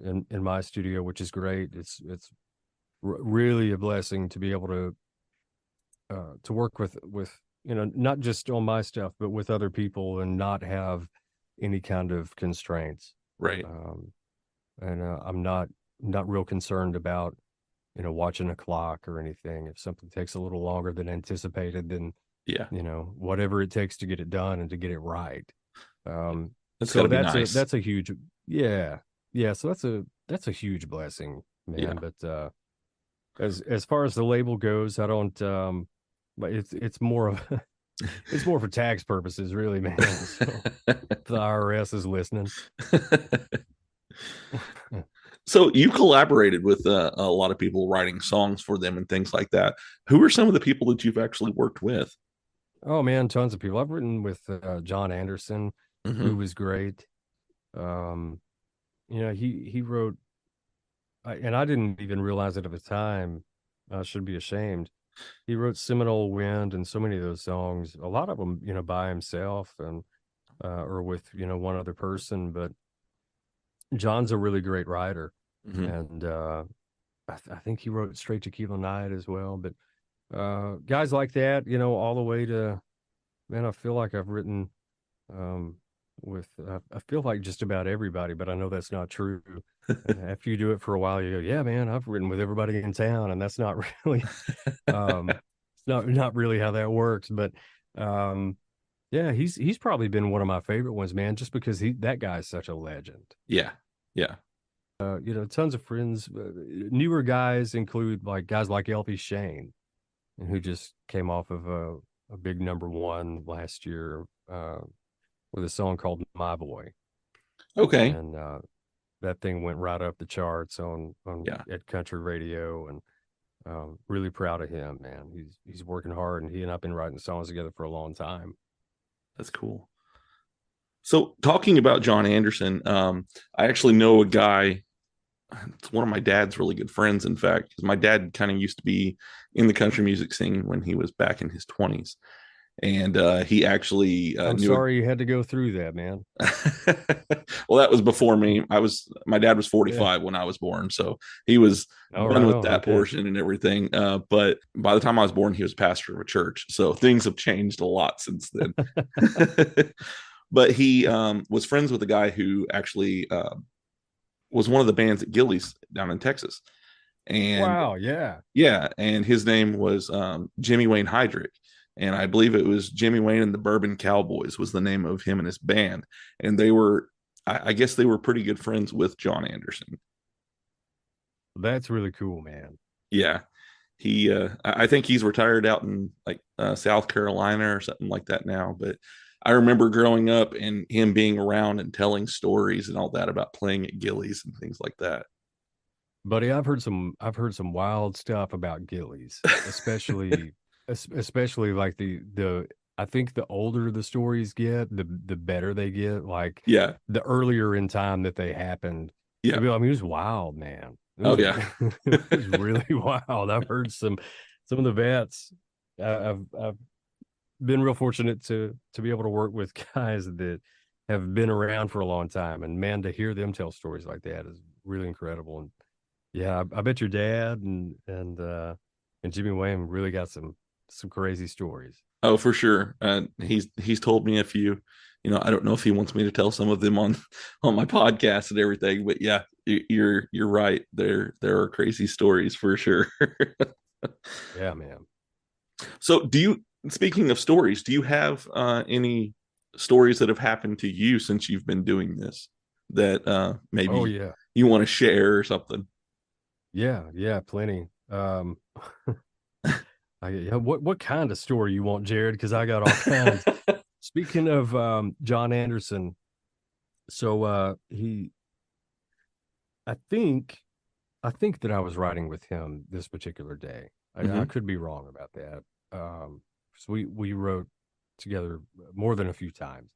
[SPEAKER 9] in my studio, which is great. It's really a blessing to be able to work with not just on my stuff, but with other people and not have any kind of constraints.
[SPEAKER 1] Right.
[SPEAKER 9] And I'm not real concerned about watching a clock or anything. If something takes a little longer than anticipated, then whatever it takes to get it done and to get it right.
[SPEAKER 1] That's nice.
[SPEAKER 9] That's a huge so that's a huge blessing, man.
[SPEAKER 1] Yeah.
[SPEAKER 9] But as far as the label goes, I don't but it's more of it's more for tax purposes, really, man. So if the IRS is listening.
[SPEAKER 1] So you collaborated with a lot of people writing songs for them and things like that. Who are some of the people that you've actually worked with?
[SPEAKER 9] Oh man, tons of people. I've written with John Anderson, who was great. He wrote, and I didn't even realize it at the time. I should be ashamed. He wrote Seminole Wind and so many of those songs, a lot of them, by himself and or with, one other person. But John's a really great writer. And I think he wrote Straight Tequila Night as well. But guys like that, all the way to, man, I feel like I've written with I feel like just about everybody, but I know that's not true. After you do it for a while, you go, yeah, man, I've written with everybody in town, and that's not really it's not really how that works. But Yeah, he's probably been one of my favorite ones, man, just because that guy is such a legend.
[SPEAKER 1] Yeah.
[SPEAKER 9] Tons of friends. Newer guys include like guys like Elfie Shane, who just came off of a big #1 last year with a song called "My Boy."
[SPEAKER 1] Okay.
[SPEAKER 9] And that thing went right up the charts on at country radio, and really proud of him, man. He's working hard, and he and I've been writing songs together for a long time.
[SPEAKER 1] That's cool. So talking about John Anderson, I actually know a guy. It's one of my dad's really good friends, in fact, because my dad kind of used to be in the country music scene when he was back in his 20s. And he actually
[SPEAKER 9] I'm sorry you had to go through that, man.
[SPEAKER 1] Well, that was before me. My dad was 45 when I was born, so he was done with that portion and everything. But by the time I was born, he was pastor of a church, so things have changed a lot since then. But he was friends with a guy who actually was one of the bands at Gillies down in Texas. And
[SPEAKER 9] wow,
[SPEAKER 1] yeah, and his name was Jimmy Wayne Heydrich. And I believe it was Jimmy Wayne and the Bourbon Cowboys was the name of him and his band. And they were, I guess they were pretty good friends with John Anderson.
[SPEAKER 9] That's really cool, man.
[SPEAKER 1] Yeah. He, I think he's retired out in like South Carolina or something like that now. But I remember growing up and him being around and telling stories and all that about playing at Gillies and things like that.
[SPEAKER 9] Buddy, I've heard some wild stuff about Gillies, especially like the I think the older the stories get, the better they get. Like the earlier in time that they happened. Yeah. I mean, it was wild, man. It was really wild. I've heard some of the vets. I've been real fortunate to be able to work with guys that have been around for a long time, and man, to hear them tell stories like that is really incredible. And yeah, I bet your dad and Jimmy Wayne really got some crazy stories.
[SPEAKER 1] Oh, for sure. He's told me a few. I don't know if he wants me to tell some of them on my podcast and everything, but yeah, you're right. There are crazy stories for sure.
[SPEAKER 9] Yeah, man.
[SPEAKER 1] So speaking of stories, do you have any stories that have happened to you since you've been doing this that maybe you want to share or something?
[SPEAKER 9] Yeah, plenty. What kind of story you want, Jared? Because I got all kinds. Speaking of John Anderson, so I think that I was writing with him this particular day. I could be wrong about that. So we wrote together more than a few times.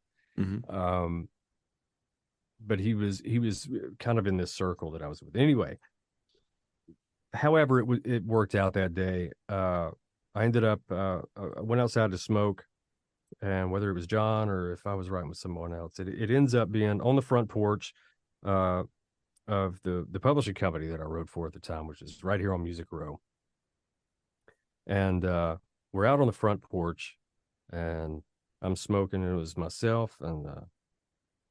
[SPEAKER 9] But he was kind of in this circle that I was with. Anyway, however, it worked out that day. I ended up I went outside to smoke, and whether it was John or if I was writing with someone else, it ends up being on the front porch of the publishing company that I wrote for at the time, which is right here on Music Row. And we're out on the front porch, and I'm smoking. And it was myself and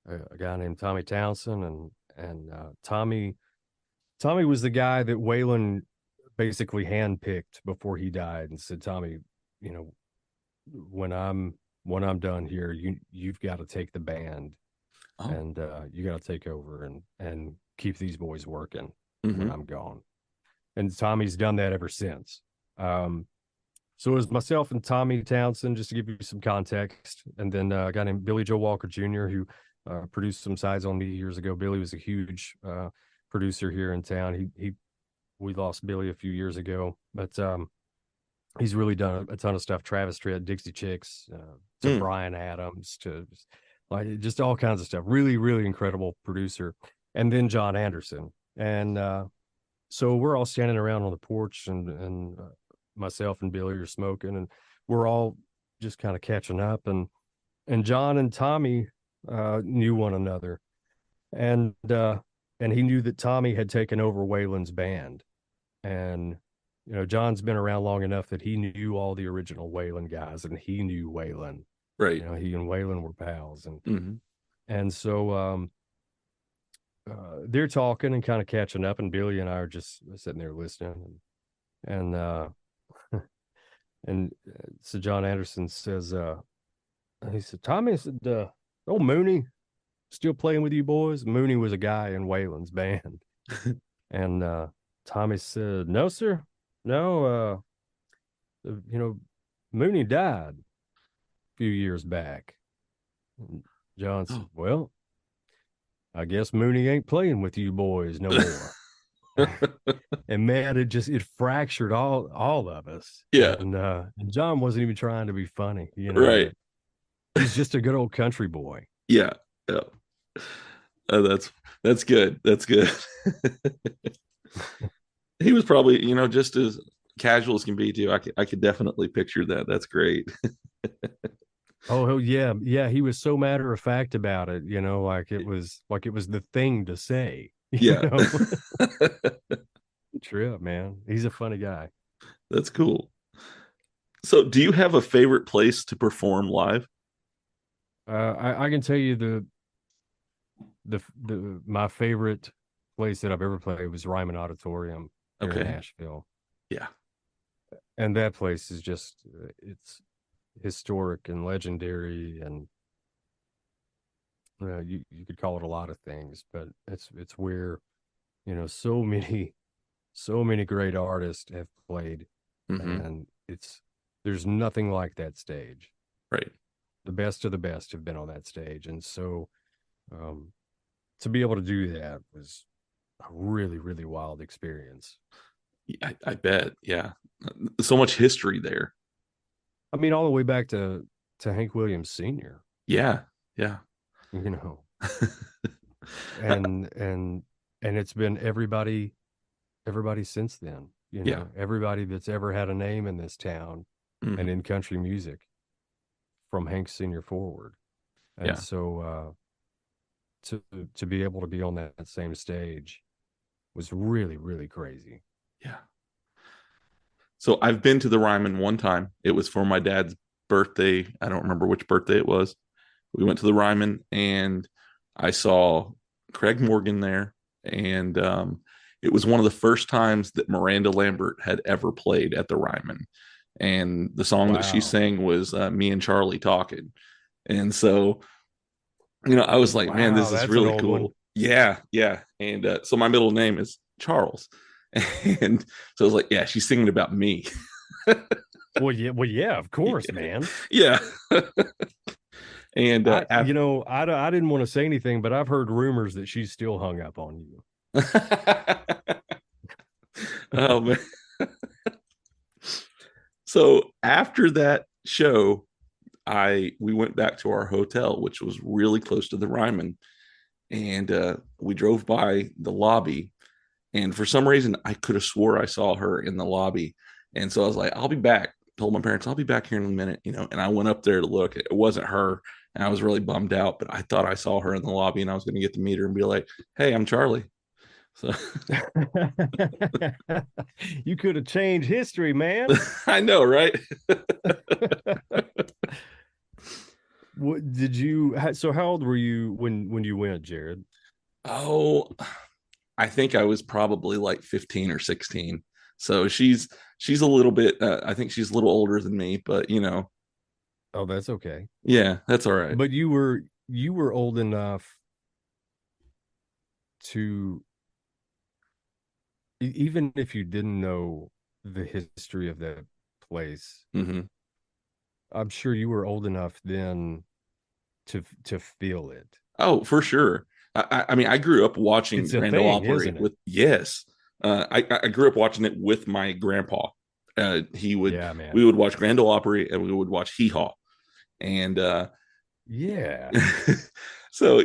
[SPEAKER 9] a guy named Tommy Townsend, and Tommy was the guy that Waylon basically handpicked before he died and said, Tommy, when I'm done here, you've got to take the band and you got to take over and keep these boys working when I'm gone. And Tommy's done that ever since. So it was myself and Tommy Townsend, just to give you some context. And then a guy named Billy Joe Walker Jr., who produced some sides on me years ago. Billy was a huge producer here in town. We lost Billy a few years ago, but he's really done a ton of stuff. Travis Tritt, Dixie Chicks, to Brian Adams, to like just all kinds of stuff. Really, really incredible producer. And then John Anderson. And so we're all standing around on the porch, and myself and Billy are smoking, and we're all just kind of catching up. And John and Tommy knew one another, and he knew that Tommy had taken over Waylon's band. And John's been around long enough that he knew all the original Waylon guys, and he knew Waylon.
[SPEAKER 1] Right.
[SPEAKER 9] He and Waylon were pals, and so they're talking and kind of catching up, and Billy and I are just sitting there listening, and so John Anderson says, he said, Tommy, I said, oh, Mooney, still playing with you boys? Mooney was a guy in Waylon's band. And Tommy said, no, sir. No, Mooney died a few years back. And John said, well, I guess Mooney ain't playing with you boys no more. And man, it fractured all of us.
[SPEAKER 1] Yeah.
[SPEAKER 9] And John wasn't even trying to be funny,
[SPEAKER 1] Right.
[SPEAKER 9] He's just a good old country boy.
[SPEAKER 1] Yeah. That's good. That's good. He was probably, just as casual as can be too. I could definitely picture that. That's great.
[SPEAKER 9] Oh yeah. He was so matter of fact about it, like it was the thing to say.
[SPEAKER 1] Yeah.
[SPEAKER 9] Trip, man. He's a funny guy.
[SPEAKER 1] That's cool. So do you have a favorite place to perform live?
[SPEAKER 9] I can tell you my favorite place that I've ever played was Ryman Auditorium here in Nashville.
[SPEAKER 1] Yeah.
[SPEAKER 9] And that place is just, it's historic and legendary, and you could call it a lot of things, but it's where, so many great artists have played, and there's nothing like that stage.
[SPEAKER 1] Right.
[SPEAKER 9] The best of the best have been on that stage. And so to be able to do that was a really, really wild experience.
[SPEAKER 1] I bet. Yeah. So much history there.
[SPEAKER 9] I mean, all the way back to Hank Williams Sr.
[SPEAKER 1] Yeah.
[SPEAKER 9] And it's been everybody since then, everybody that's ever had a name in this town and in country music from Hank Sr. forward. And so to be able to be on that same stage was really, really crazy.
[SPEAKER 1] Yeah. So I've been to the Ryman one time. It was for my dad's birthday. I don't remember which birthday it was. We went to the Ryman and I saw Craig Morgan there. And it was one of the first times that Miranda Lambert had ever played at the Ryman. And the song that she sang was Me and Charlie Talking. And so, I was like, man, this is really cool. One. Yeah. And so my middle name is Charles. And so I was like, yeah, she's singing about me.
[SPEAKER 9] Well, yeah, of course, man.
[SPEAKER 1] Yeah. And
[SPEAKER 9] I didn't want to say anything, but I've heard rumors that she's still hung up on you.
[SPEAKER 1] Oh man. So after that show, we went back to our hotel, which was really close to the Ryman, and we drove by the lobby. And for some reason, I could have swore I saw her in the lobby. And so I was like, I'll be back. Told my parents, I'll be back here in a minute, and I went up there to look. It wasn't her. And I was really bummed out, but I thought I saw her in the lobby and I was going to get to meet her and be like, hey, I'm Charlie. So
[SPEAKER 9] you could have changed history, man.
[SPEAKER 1] I know, right?
[SPEAKER 9] What did you, so how old were you when you went, Jared?
[SPEAKER 1] Oh, I think I was probably like 15 or 16. So she's a little bit, I think she's a little older than me, but
[SPEAKER 9] Oh, that's okay.
[SPEAKER 1] Yeah, that's all right.
[SPEAKER 9] But you were old enough to, even if you didn't know the history of that place, I'm sure you were old enough then to feel it. Oh,
[SPEAKER 1] for sure. I mean, I grew up watching Grand Ole Opry with, yes. I grew up watching it with my grandpa. We would watch Grand Ole Opry and we would watch Hee Haw. And
[SPEAKER 9] yeah.
[SPEAKER 1] So,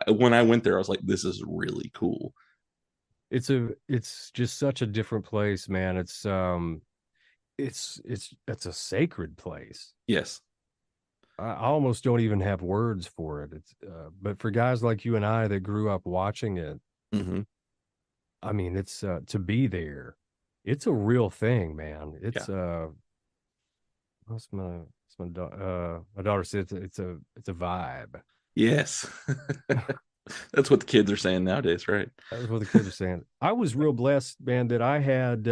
[SPEAKER 1] when I went there, I was like, this is really cool.
[SPEAKER 9] It's just such a different place, man. It's a sacred place.
[SPEAKER 1] Yes.
[SPEAKER 9] I almost don't even have words for it. It's but for guys like you and I that grew up watching it, I mean, it's to be there. It's a real thing, man. It's my daughter said it's a vibe.
[SPEAKER 1] Yes. That's what the kids are saying nowadays, right?
[SPEAKER 9] That's what the kids are saying. I was real blessed, man, that I had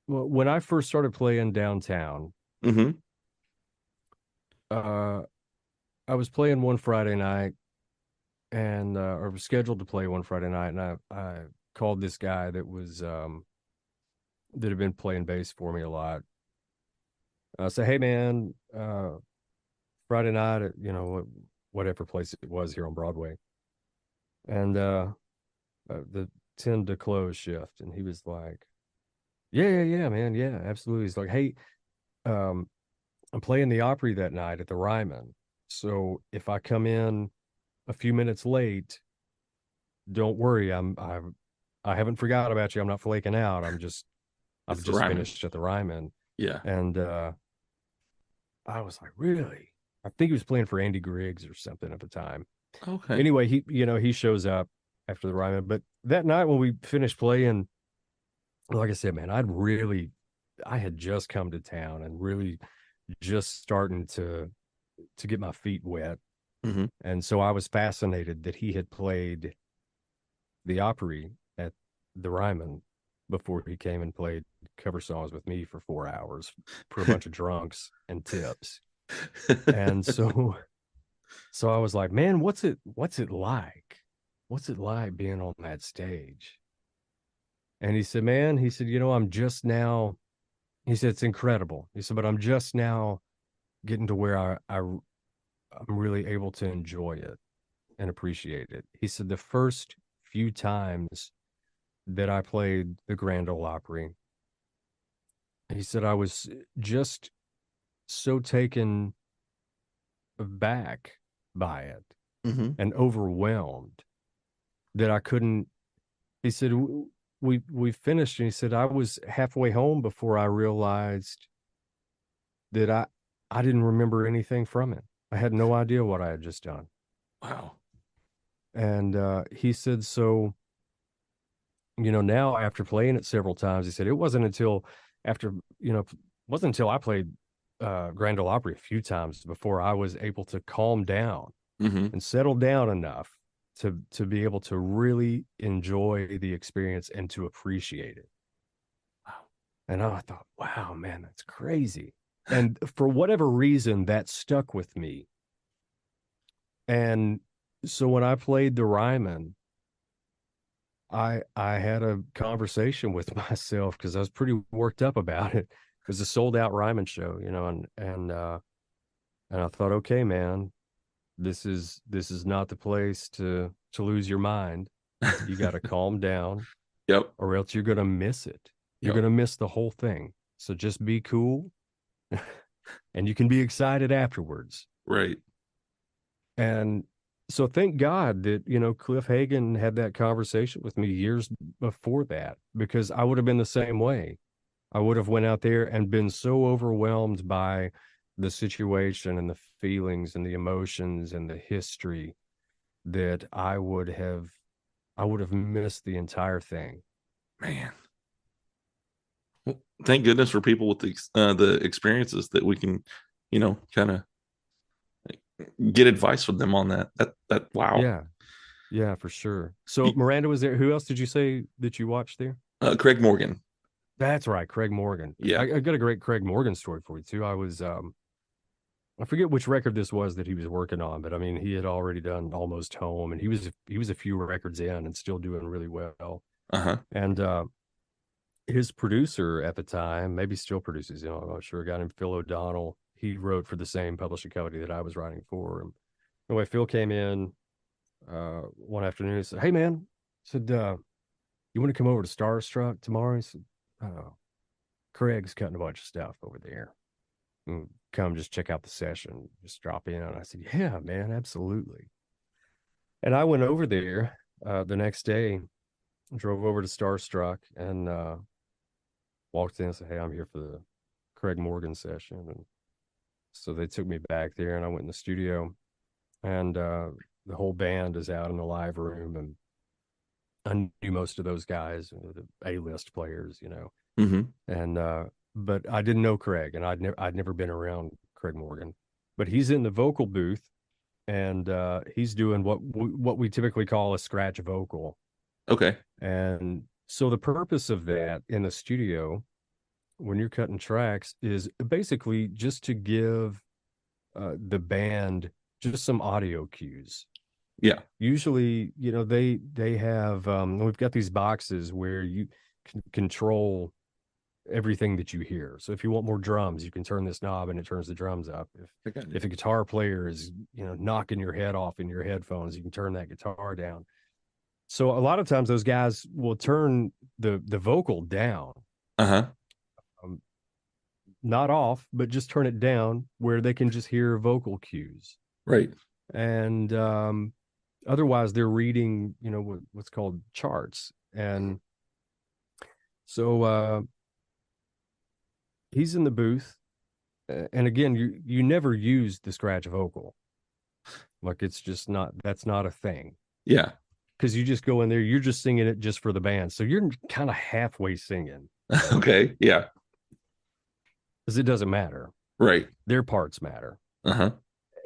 [SPEAKER 9] when I first started playing downtown, I was playing one Friday night, and or was scheduled to play one Friday night, and I called this guy that was that had been playing bass for me a lot. I said, "Hey man, Friday night at whatever place it was here on Broadway, and the 10 to close shift." And he was like, "Yeah, man, yeah, absolutely." He's like, "Hey, I'm playing the Opry that night at the Ryman, so if I come in a few minutes late, don't worry. I haven't forgot about you. I'm not flaking out. I've just finished at the Ryman."
[SPEAKER 1] Yeah.
[SPEAKER 9] And I was like, "Really?" I think he was playing for Andy Griggs or something at the time.
[SPEAKER 1] Okay.
[SPEAKER 9] Anyway, he shows up after the Ryman, but that night when we finished playing, like I said, man, I had just come to town and really just starting to get my feet wet.
[SPEAKER 1] Mm-hmm.
[SPEAKER 9] And so I was fascinated that he had played the Opry at the Ryman before he came and played cover songs with me for 4 hours for a bunch of drunks and tips. And so I was like, "Man, what's it like? What's it like being on that stage?" And he said, "Man," he said, "I'm just now," he said, "it's incredible." He said, "But I'm just now getting to where I'm really able to enjoy it and appreciate it." He said, "The first few times that I played the Grand Ole Opry," he said, "I was just so taken aback by it
[SPEAKER 1] Mm-hmm.
[SPEAKER 9] and overwhelmed that I couldn't." He said, we finished, and he said, "I was halfway home before I realized that I didn't remember anything from it. I had no idea what I had just done."
[SPEAKER 1] Wow.
[SPEAKER 9] And he said, "So, now after playing it several times," he said, "it wasn't until I played Grand Ole Opry a few times before I was able to calm down
[SPEAKER 1] Mm-hmm.
[SPEAKER 9] and settle down enough to be able to really enjoy the experience and to appreciate it."
[SPEAKER 1] Wow.
[SPEAKER 9] And I thought, wow, man, that's crazy. And for whatever reason, that stuck with me. And so when I played the Ryman, I had a conversation with myself because I was pretty worked up about it. It was a sold out Ryman show, and I thought, okay, man, this is not the place to lose your mind. You got to calm down,
[SPEAKER 1] Yep.
[SPEAKER 9] or else you're going to miss it. You're going to miss the whole thing. So just be cool and you can be excited afterwards.
[SPEAKER 1] Right.
[SPEAKER 9] And so thank God that, Cliff Hagan had that conversation with me years before that, because I would have been the same way. I would have went out there and been so overwhelmed by the situation and the feelings and the emotions and the history that I would have missed the entire thing.
[SPEAKER 1] Man. Well, thank goodness for people with the experiences that we can, kind of get advice from them on that. That wow.
[SPEAKER 9] Yeah, for sure. So Miranda was there. Who else did you say that you watched there?
[SPEAKER 1] Craig Morgan.
[SPEAKER 9] That's right, Craig Morgan.
[SPEAKER 1] Yeah.
[SPEAKER 9] I got a great Craig Morgan story for you too. I was I forget which record this was that he was working on, but I mean, he had already done Almost Home, and he was a few records in and still doing really well.
[SPEAKER 1] Uh-huh.
[SPEAKER 9] And his producer at the time, maybe still produces, I'm not sure, a guy named Phil O'Donnell. He wrote for the same publishing company that I was writing for. And anyway, Phil came in one afternoon and said, "Hey man," said, "you want to come over to Starstruck tomorrow?" He said, "Craig's cutting a bunch of stuff over there. And come just check out the session, just drop in." And I said, "Yeah, man, absolutely." And I went over there the next day, drove over to Starstruck, and walked in and said, "Hey, I'm here for the Craig Morgan session." And so they took me back there, and I went in the studio, and the whole band is out in the live room, and I knew most of those guys, the A-list players,
[SPEAKER 1] Mm-hmm.
[SPEAKER 9] and but I didn't know Craig, and I'd never been around Craig Morgan. But he's in the vocal booth, and he's doing what we typically call a scratch vocal.
[SPEAKER 1] Okay.
[SPEAKER 9] And so the purpose of that in the studio, when you're cutting tracks, is basically just to give the band just some audio cues.
[SPEAKER 1] Yeah.
[SPEAKER 9] Usually, they have we've got these boxes where you can control everything that you hear. So if you want more drums, you can turn this knob and it turns the drums up. If a guitar player is, knocking your head off in your headphones, you can turn that guitar down. So a lot of times those guys will turn the vocal down.
[SPEAKER 1] Uh-huh.
[SPEAKER 9] Not off, but just turn it down where they can just hear vocal cues.
[SPEAKER 1] Right.
[SPEAKER 9] And otherwise they're reading, what's called charts. And so he's in the booth. And again, you never use the scratch vocal. Like it's just that's not a thing.
[SPEAKER 1] Yeah.
[SPEAKER 9] Because you just go in there, you're just singing it just for the band. So you're kind of halfway singing.
[SPEAKER 1] Okay. Yeah.
[SPEAKER 9] Because it doesn't matter.
[SPEAKER 1] Right.
[SPEAKER 9] Their parts matter.
[SPEAKER 1] Uh-huh.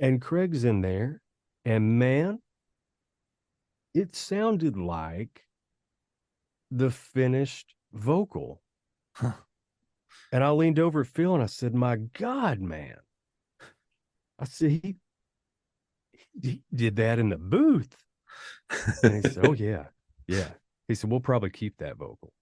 [SPEAKER 9] And Craig's in there, and man, it sounded like the finished vocal.
[SPEAKER 1] Huh.
[SPEAKER 9] And I leaned over at Phil and I said, "My God, man." I said, he did that in the booth. And he said, "Oh, yeah. Yeah." He said, "We'll probably keep that vocal."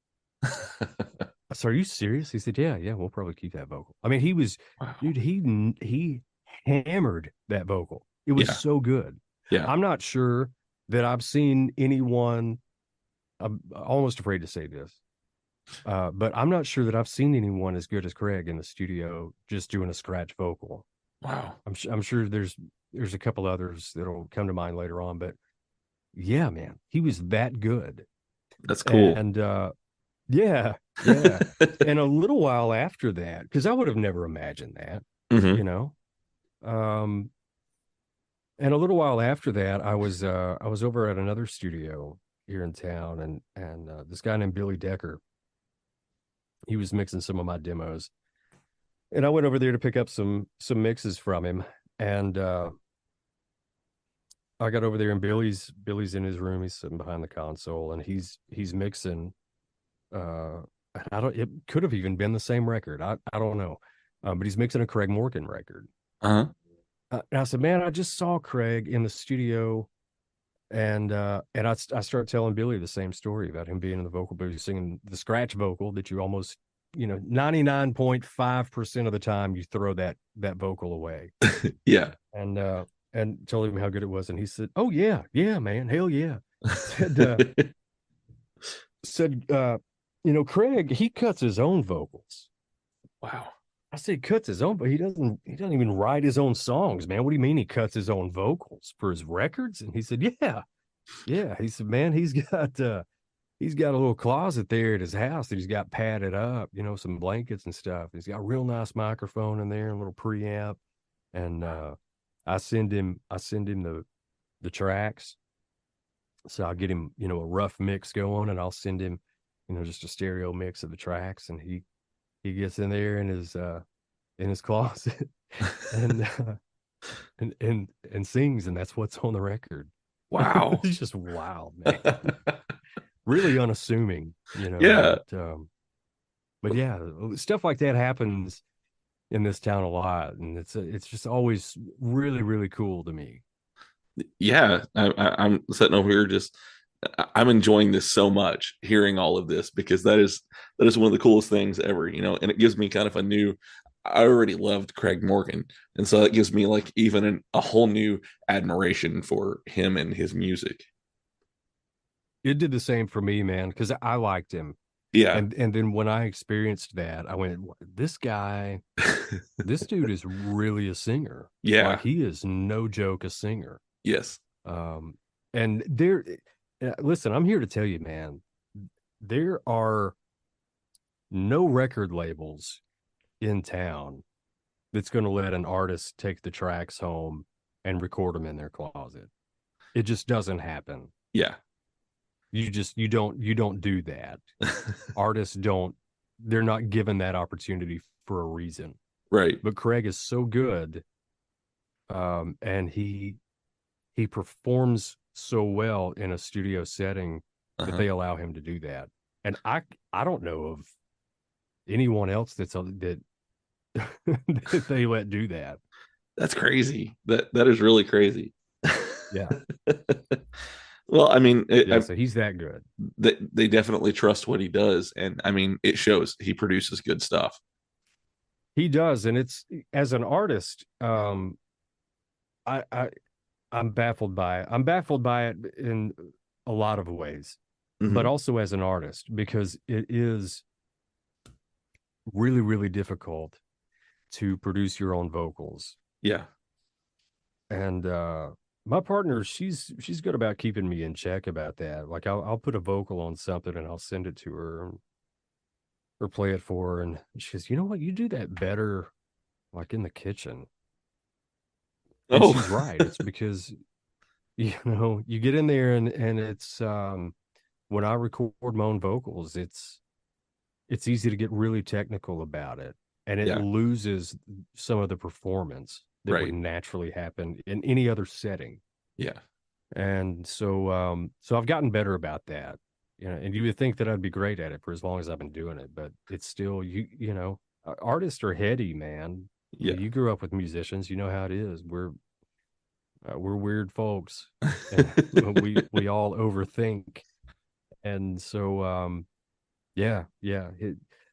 [SPEAKER 9] I said, "Are you serious?" He said, Yeah, we'll probably keep that vocal." I mean, he was,
[SPEAKER 1] Wow.
[SPEAKER 9] dude, he hammered that vocal. It was so good.
[SPEAKER 1] Yeah.
[SPEAKER 9] I'm not sure that I've seen anyone, I'm almost afraid to say this, but I'm not sure that I've seen anyone as good as Craig in the studio just doing a scratch vocal.
[SPEAKER 1] Wow.
[SPEAKER 9] I'm sure there's a couple others that'll come to mind later on, but yeah, man, he was that good.
[SPEAKER 1] That's cool.
[SPEAKER 9] And yeah. And a little while after that, because I would have never imagined that,
[SPEAKER 1] Mm-hmm.
[SPEAKER 9] And a little while after that, I was over at another studio here in town, and this guy named Billy Decker, he was mixing some of my demos, and I went over there to pick up some mixes from him, and I got over there, and Billy's in his room. He's sitting behind the console, and he's mixing. It could have even been the same record. I don't know, but he's mixing a Craig Morgan record.
[SPEAKER 1] Uh-huh.
[SPEAKER 9] And I said, "Man, I just saw Craig in the studio," and I started telling Billy the same story about him being in the vocal booth singing the scratch vocal that you almost, 99.5% of the time you throw that vocal away.
[SPEAKER 1] Yeah.
[SPEAKER 9] And told him how good it was, and he said, "Oh yeah, man, hell yeah." said Craig, he cuts his own vocals.
[SPEAKER 1] Wow.
[SPEAKER 9] I said, he cuts his own, but he doesn't even write his own songs, man. What do you mean he cuts his own vocals for his records? And he said, yeah. He said, man, he's got a little closet there at his house that he's got padded up, some blankets and stuff. He's got a real nice microphone in there, a little preamp. And I send him the tracks. So I'll get him, a rough mix going, and I'll send him, just a stereo mix of the tracks, and he gets in there in his closet and sings, and that's what's on the record.
[SPEAKER 1] Wow.
[SPEAKER 9] It's just wild, man. Really unassuming,
[SPEAKER 1] Yeah.
[SPEAKER 9] But yeah, stuff like that happens in this town a lot, and it's just always really, really cool to me.
[SPEAKER 1] Yeah. I'm sitting over here I'm enjoying this so much, hearing all of this, because that is one of the coolest things ever, and it gives me kind of I already loved Craig Morgan. And so it gives me like even a whole new admiration for him and his music.
[SPEAKER 9] It did the same for me, man, because I liked him.
[SPEAKER 1] Yeah.
[SPEAKER 9] And then when I experienced that, I went, this guy, this dude is really a singer.
[SPEAKER 1] Yeah.
[SPEAKER 9] Like, he is no joke a singer.
[SPEAKER 1] Yes.
[SPEAKER 9] And listen, I'm here to tell you, man, there are no record labels in town that's going to let an artist take the tracks home and record them in their closet. It just doesn't happen.
[SPEAKER 1] Yeah.
[SPEAKER 9] You don't do that. Artists they're not given that opportunity for a reason.
[SPEAKER 1] Right.
[SPEAKER 9] But Craig is so good. And he performs so well in a studio setting that they allow him to do that. And I don't know of anyone else that they let do that.
[SPEAKER 1] That's crazy. That is really crazy.
[SPEAKER 9] Yeah.
[SPEAKER 1] Well, I mean,
[SPEAKER 9] So he's that good.
[SPEAKER 1] they definitely trust what he does, and I mean, it shows. He produces good stuff.
[SPEAKER 9] He does, and it's as an artist, I'm baffled by it. I'm baffled by it in a lot of ways, but also as an artist, because it is really, really difficult to produce your own vocals.
[SPEAKER 1] Yeah.
[SPEAKER 9] And my partner, she's good about keeping me in check about that. Like I'll put a vocal on something and I'll send it to her or play it for her, and she goes, "You know what? You do that better, like in the kitchen." And she's right. It's because you get in there and it's when I record my own vocals, it's easy to get really technical about it, and it loses some of the performance that would naturally happen in any other setting.
[SPEAKER 1] Yeah.
[SPEAKER 9] And so I've gotten better about that. And you would think that I'd be great at it for as long as I've been doing it, but it's still, artists are heady, man.
[SPEAKER 1] Yeah.
[SPEAKER 9] You grew up with musicians, you know how it is. We're weird folks. And we all overthink. And so,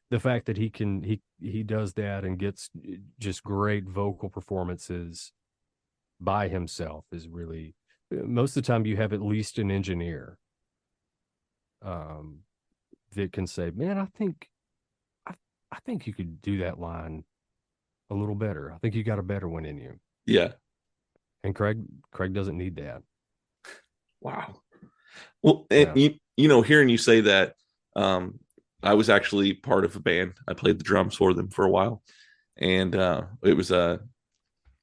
[SPEAKER 9] the fact that he does that and gets just great vocal performances by himself is really, most of the time you have at least an engineer that can say, "Man, I think you could do that line a little better. I think you got a better one in you."
[SPEAKER 1] Yeah.
[SPEAKER 9] And Craig doesn't need that.
[SPEAKER 1] Wow. Well, and hearing you say that, I was actually part of a band. I played the drums for them for a while, and it was a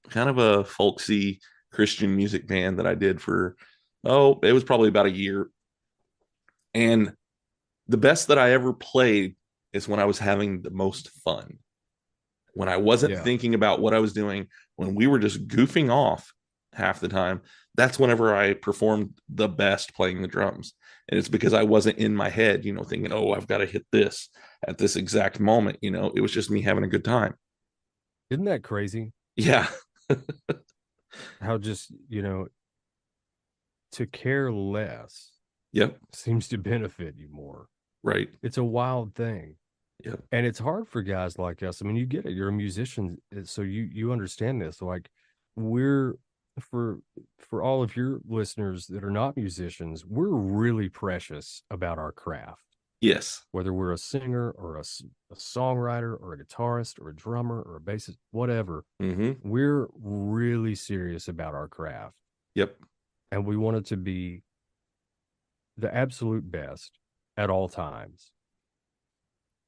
[SPEAKER 1] kind of a folksy Christian music band that I did for, it was probably about a year. And the best that I ever played is when I was having the most fun, when I wasn't thinking about what I was doing, when we were just goofing off half the time. That's whenever I performed the best playing the drums. And it's because I wasn't in my head, thinking, I've got to hit this at this exact moment. It was just me having a good time.
[SPEAKER 9] Isn't that crazy?
[SPEAKER 1] Yeah.
[SPEAKER 9] How just, to care less seems to benefit you more.
[SPEAKER 1] Right.
[SPEAKER 9] It's a wild thing.
[SPEAKER 1] Yep.
[SPEAKER 9] And it's hard for guys like us. I mean, you get it. You're a musician, so you understand this. Like, we're for all of your listeners that are not musicians, we're really precious about our craft.
[SPEAKER 1] Yes.
[SPEAKER 9] Whether we're a singer or a songwriter or a guitarist or a drummer or a bassist, whatever, we're really serious about our craft.
[SPEAKER 1] Yep.
[SPEAKER 9] And we want it to be the absolute best at all times.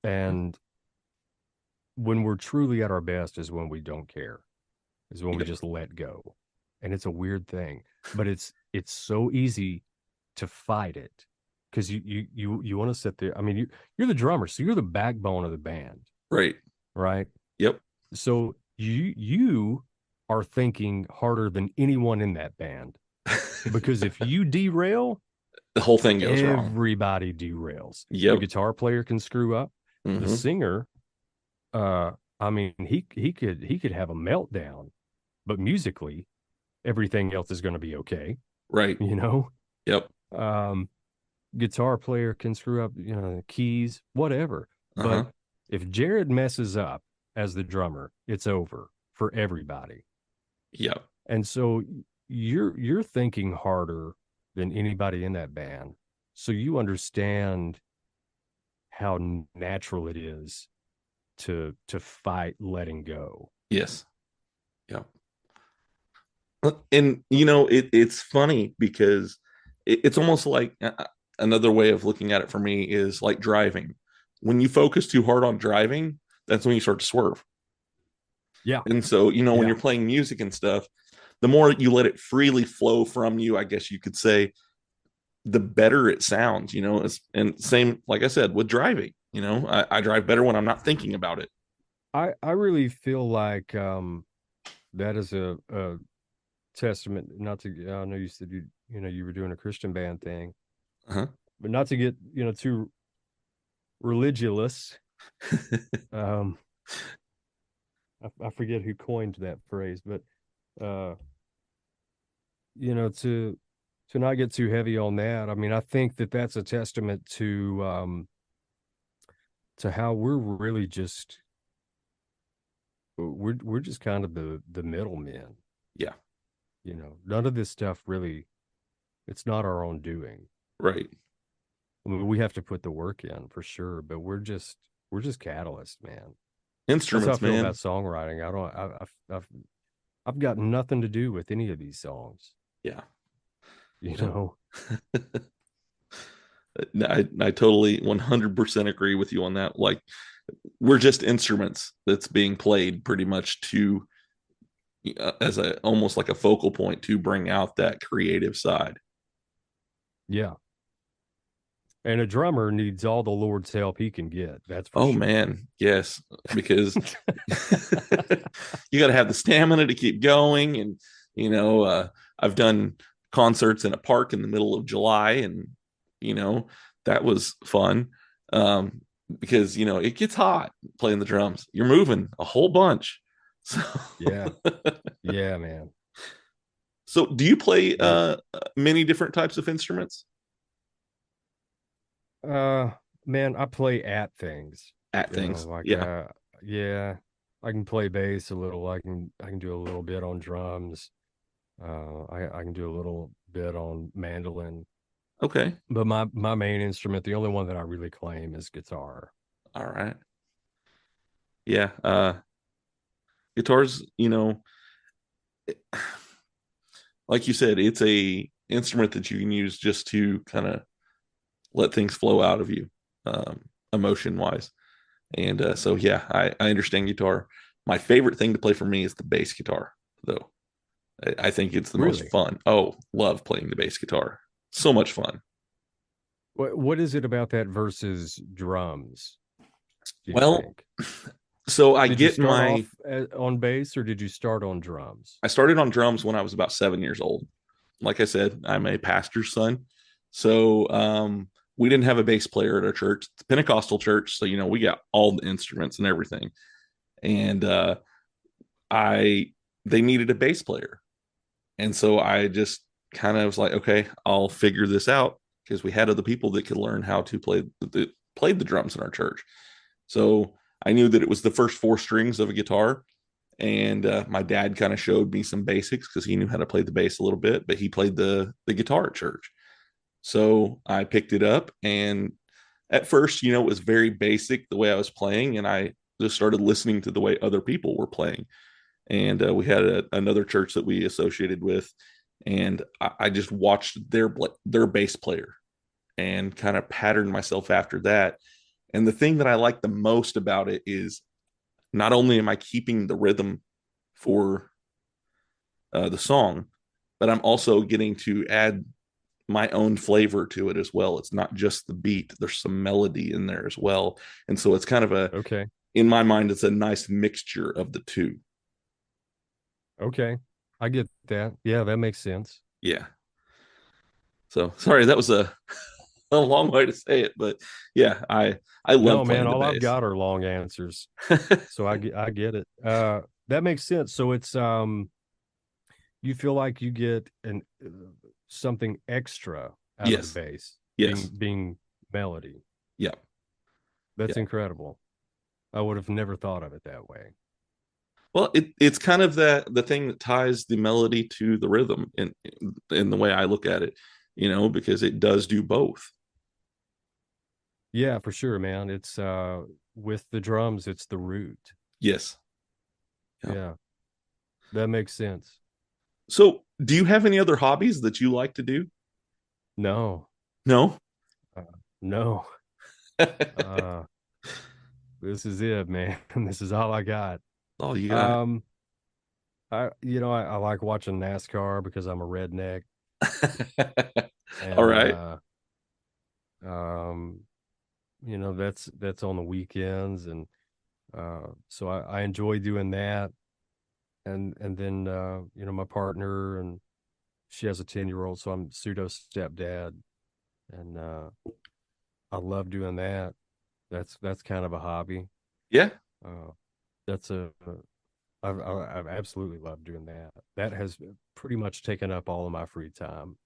[SPEAKER 9] And when we're truly at our best is when we don't care, is when we just let go. And it's a weird thing, but it's so easy to fight it, because you want to sit there. I mean, you're the drummer, so you're the backbone of the band.
[SPEAKER 1] Right. Yep.
[SPEAKER 9] So you are thinking harder than anyone in that band, because if you derail,
[SPEAKER 1] the whole thing goes wrong.
[SPEAKER 9] Everybody derails.
[SPEAKER 1] Yep.
[SPEAKER 9] The guitar player can screw up. The singer, I mean, he could have a meltdown, but musically, everything else is going to be okay.
[SPEAKER 1] Right. Yep.
[SPEAKER 9] Guitar player can screw up, keys, whatever. But if Jared messes up as the drummer, it's over for everybody.
[SPEAKER 1] Yep.
[SPEAKER 9] And so you're thinking harder than anybody in that band. So you understand how natural it is to fight letting go.
[SPEAKER 1] Yes. Yeah. And it's funny because it's almost like another way of looking at it for me is like driving. When you focus too hard on driving, that's when you start to swerve.
[SPEAKER 9] Yeah.
[SPEAKER 1] And so, when you're playing music and stuff, the more you let it freely flow from you, I guess you could say, the better it sounds, and same, like I said, with driving, I drive better when I'm not thinking about it.
[SPEAKER 9] I really feel like that is a testament, not to, I know you said you were doing a Christian band thing, but not to get, too religious. I forget who coined that phrase, but To not get too heavy on that. I mean, I think that that's a testament to how we're really just we're just kind of the middlemen.
[SPEAKER 1] Yeah.
[SPEAKER 9] None of this stuff really, it's not our own doing.
[SPEAKER 1] Right.
[SPEAKER 9] I mean, we have to put the work in for sure, but we're just catalysts, man.
[SPEAKER 1] Instruments,
[SPEAKER 9] That's how I feel
[SPEAKER 1] man.
[SPEAKER 9] about songwriting. I've got nothing to do with any of these songs.
[SPEAKER 1] Yeah. I totally 100% agree with you on that. Like, we're just instruments that's being played pretty much to as almost like a focal point to bring out that creative side.
[SPEAKER 9] Yeah. And a drummer needs all the Lord's help he can get. That's for sure.
[SPEAKER 1] Man, yes, because you got to have the stamina to keep going. And I've done concerts in a park in the middle of July, and that was fun because it gets hot playing the drums. You're moving a whole bunch. So
[SPEAKER 9] yeah, man.
[SPEAKER 1] So do you play many different types of instruments?
[SPEAKER 9] Man, I play at things.
[SPEAKER 1] Yeah.
[SPEAKER 9] Yeah. I can play bass a little. I can do a little bit on drums. I can do a little bit on mandolin.
[SPEAKER 1] Okay.
[SPEAKER 9] But my main instrument, the only one that I really claim, is guitar.
[SPEAKER 1] All right. Yeah. Guitars, like you said, it's a instrument that you can use just to kind of let things flow out of you, emotion wise. And so, yeah, I understand guitar. My favorite thing to play for me is the bass guitar, though. I think it's the most fun. Oh, love playing the bass guitar. So much fun.
[SPEAKER 9] What is it about that versus drums?
[SPEAKER 1] Well, so I get
[SPEAKER 9] off on bass, or did you start on drums?
[SPEAKER 1] I started on drums when I was about 7 years old. Like I said, I'm a pastor's son. So we didn't have a bass player at our church. It's a Pentecostal church. So, we got all the instruments and everything. And they needed a bass player. And so I just kind of was like, okay, I'll figure this out, because we had other people that could learn how to play the drums in our church. So I knew that it was the first 4 strings of a guitar. And my dad kind of showed me some basics because he knew how to play the bass a little bit, but he played the guitar at church. So I picked it up, and at first, it was very basic the way I was playing, and I just started listening to the way other people were playing. And we had another church that we associated with, and I just watched their bass player and kind of patterned myself after that. And the thing that I like the most about it is not only am I keeping the rhythm for the song, but I'm also getting to add my own flavor to it as well. It's not just the beat. There's some melody in there as well. And so it's kind of in my mind, it's a nice mixture of the two.
[SPEAKER 9] Okay. I get that. Yeah, that makes sense.
[SPEAKER 1] Yeah. So sorry, that was a long way to say it, but yeah, I love playing the
[SPEAKER 9] all
[SPEAKER 1] bass.
[SPEAKER 9] I've got are long answers. So I get it. That makes sense. So it's you feel like you get something extra out of the bass.
[SPEAKER 1] Yes.
[SPEAKER 9] Being melody.
[SPEAKER 1] Yeah.
[SPEAKER 9] That's incredible. I would have never thought of it that way.
[SPEAKER 1] Well, it's kind of the thing that ties the melody to the rhythm in the way I look at it, because it does do both.
[SPEAKER 9] Yeah, for sure, man. It's with the drums, it's the root.
[SPEAKER 1] Yes.
[SPEAKER 9] Yeah. That makes sense.
[SPEAKER 1] So, do you have any other hobbies that you like to do?
[SPEAKER 9] No.
[SPEAKER 1] No?
[SPEAKER 9] No. This is it, man. This is all I got.
[SPEAKER 1] All you got.
[SPEAKER 9] I like watching NASCAR because I'm a redneck. And,
[SPEAKER 1] all right.
[SPEAKER 9] That's on the weekends, and so I enjoy doing that. And then my partner, and she has a 10-year-old, so I'm pseudo stepdad, and I love doing that. That's kind of a hobby.
[SPEAKER 1] Yeah.
[SPEAKER 9] I I've absolutely loved doing that. That has pretty much taken up all of my free time.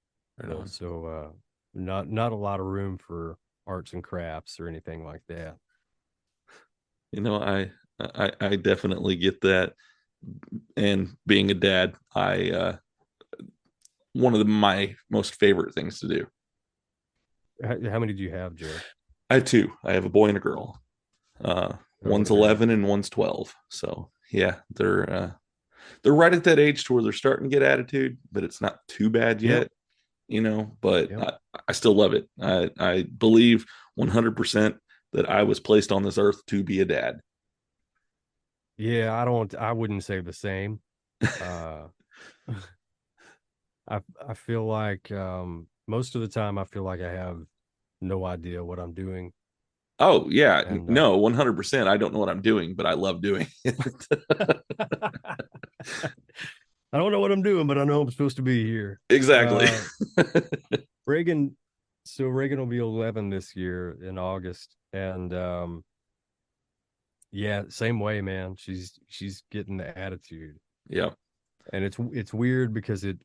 [SPEAKER 1] Right on.
[SPEAKER 9] So not a lot of room for arts and crafts or anything like that.
[SPEAKER 1] I definitely get that. And being a dad, one of my most favorite things to do.
[SPEAKER 9] How many do you have, Joe?
[SPEAKER 1] I have two. I have a boy and a girl. One's 11 and one's 12. So yeah, they're right at that age to where they're starting to get attitude, but it's not too bad yet, but I still love it. I believe 100% that I was placed on this earth to be a dad.
[SPEAKER 9] Yeah, I wouldn't say the same. I feel like most of the time I feel like I have no idea what I'm doing.
[SPEAKER 1] Oh yeah,
[SPEAKER 9] and,
[SPEAKER 1] no, 100%. I don't know what I'm doing, but I love doing it.
[SPEAKER 9] I don't know what I'm doing, but I know I'm supposed to be here.
[SPEAKER 1] Exactly.
[SPEAKER 9] Reagan will be 11 this year in August, and yeah, same way, man. She's getting the attitude.
[SPEAKER 1] Yeah,
[SPEAKER 9] and it's weird because it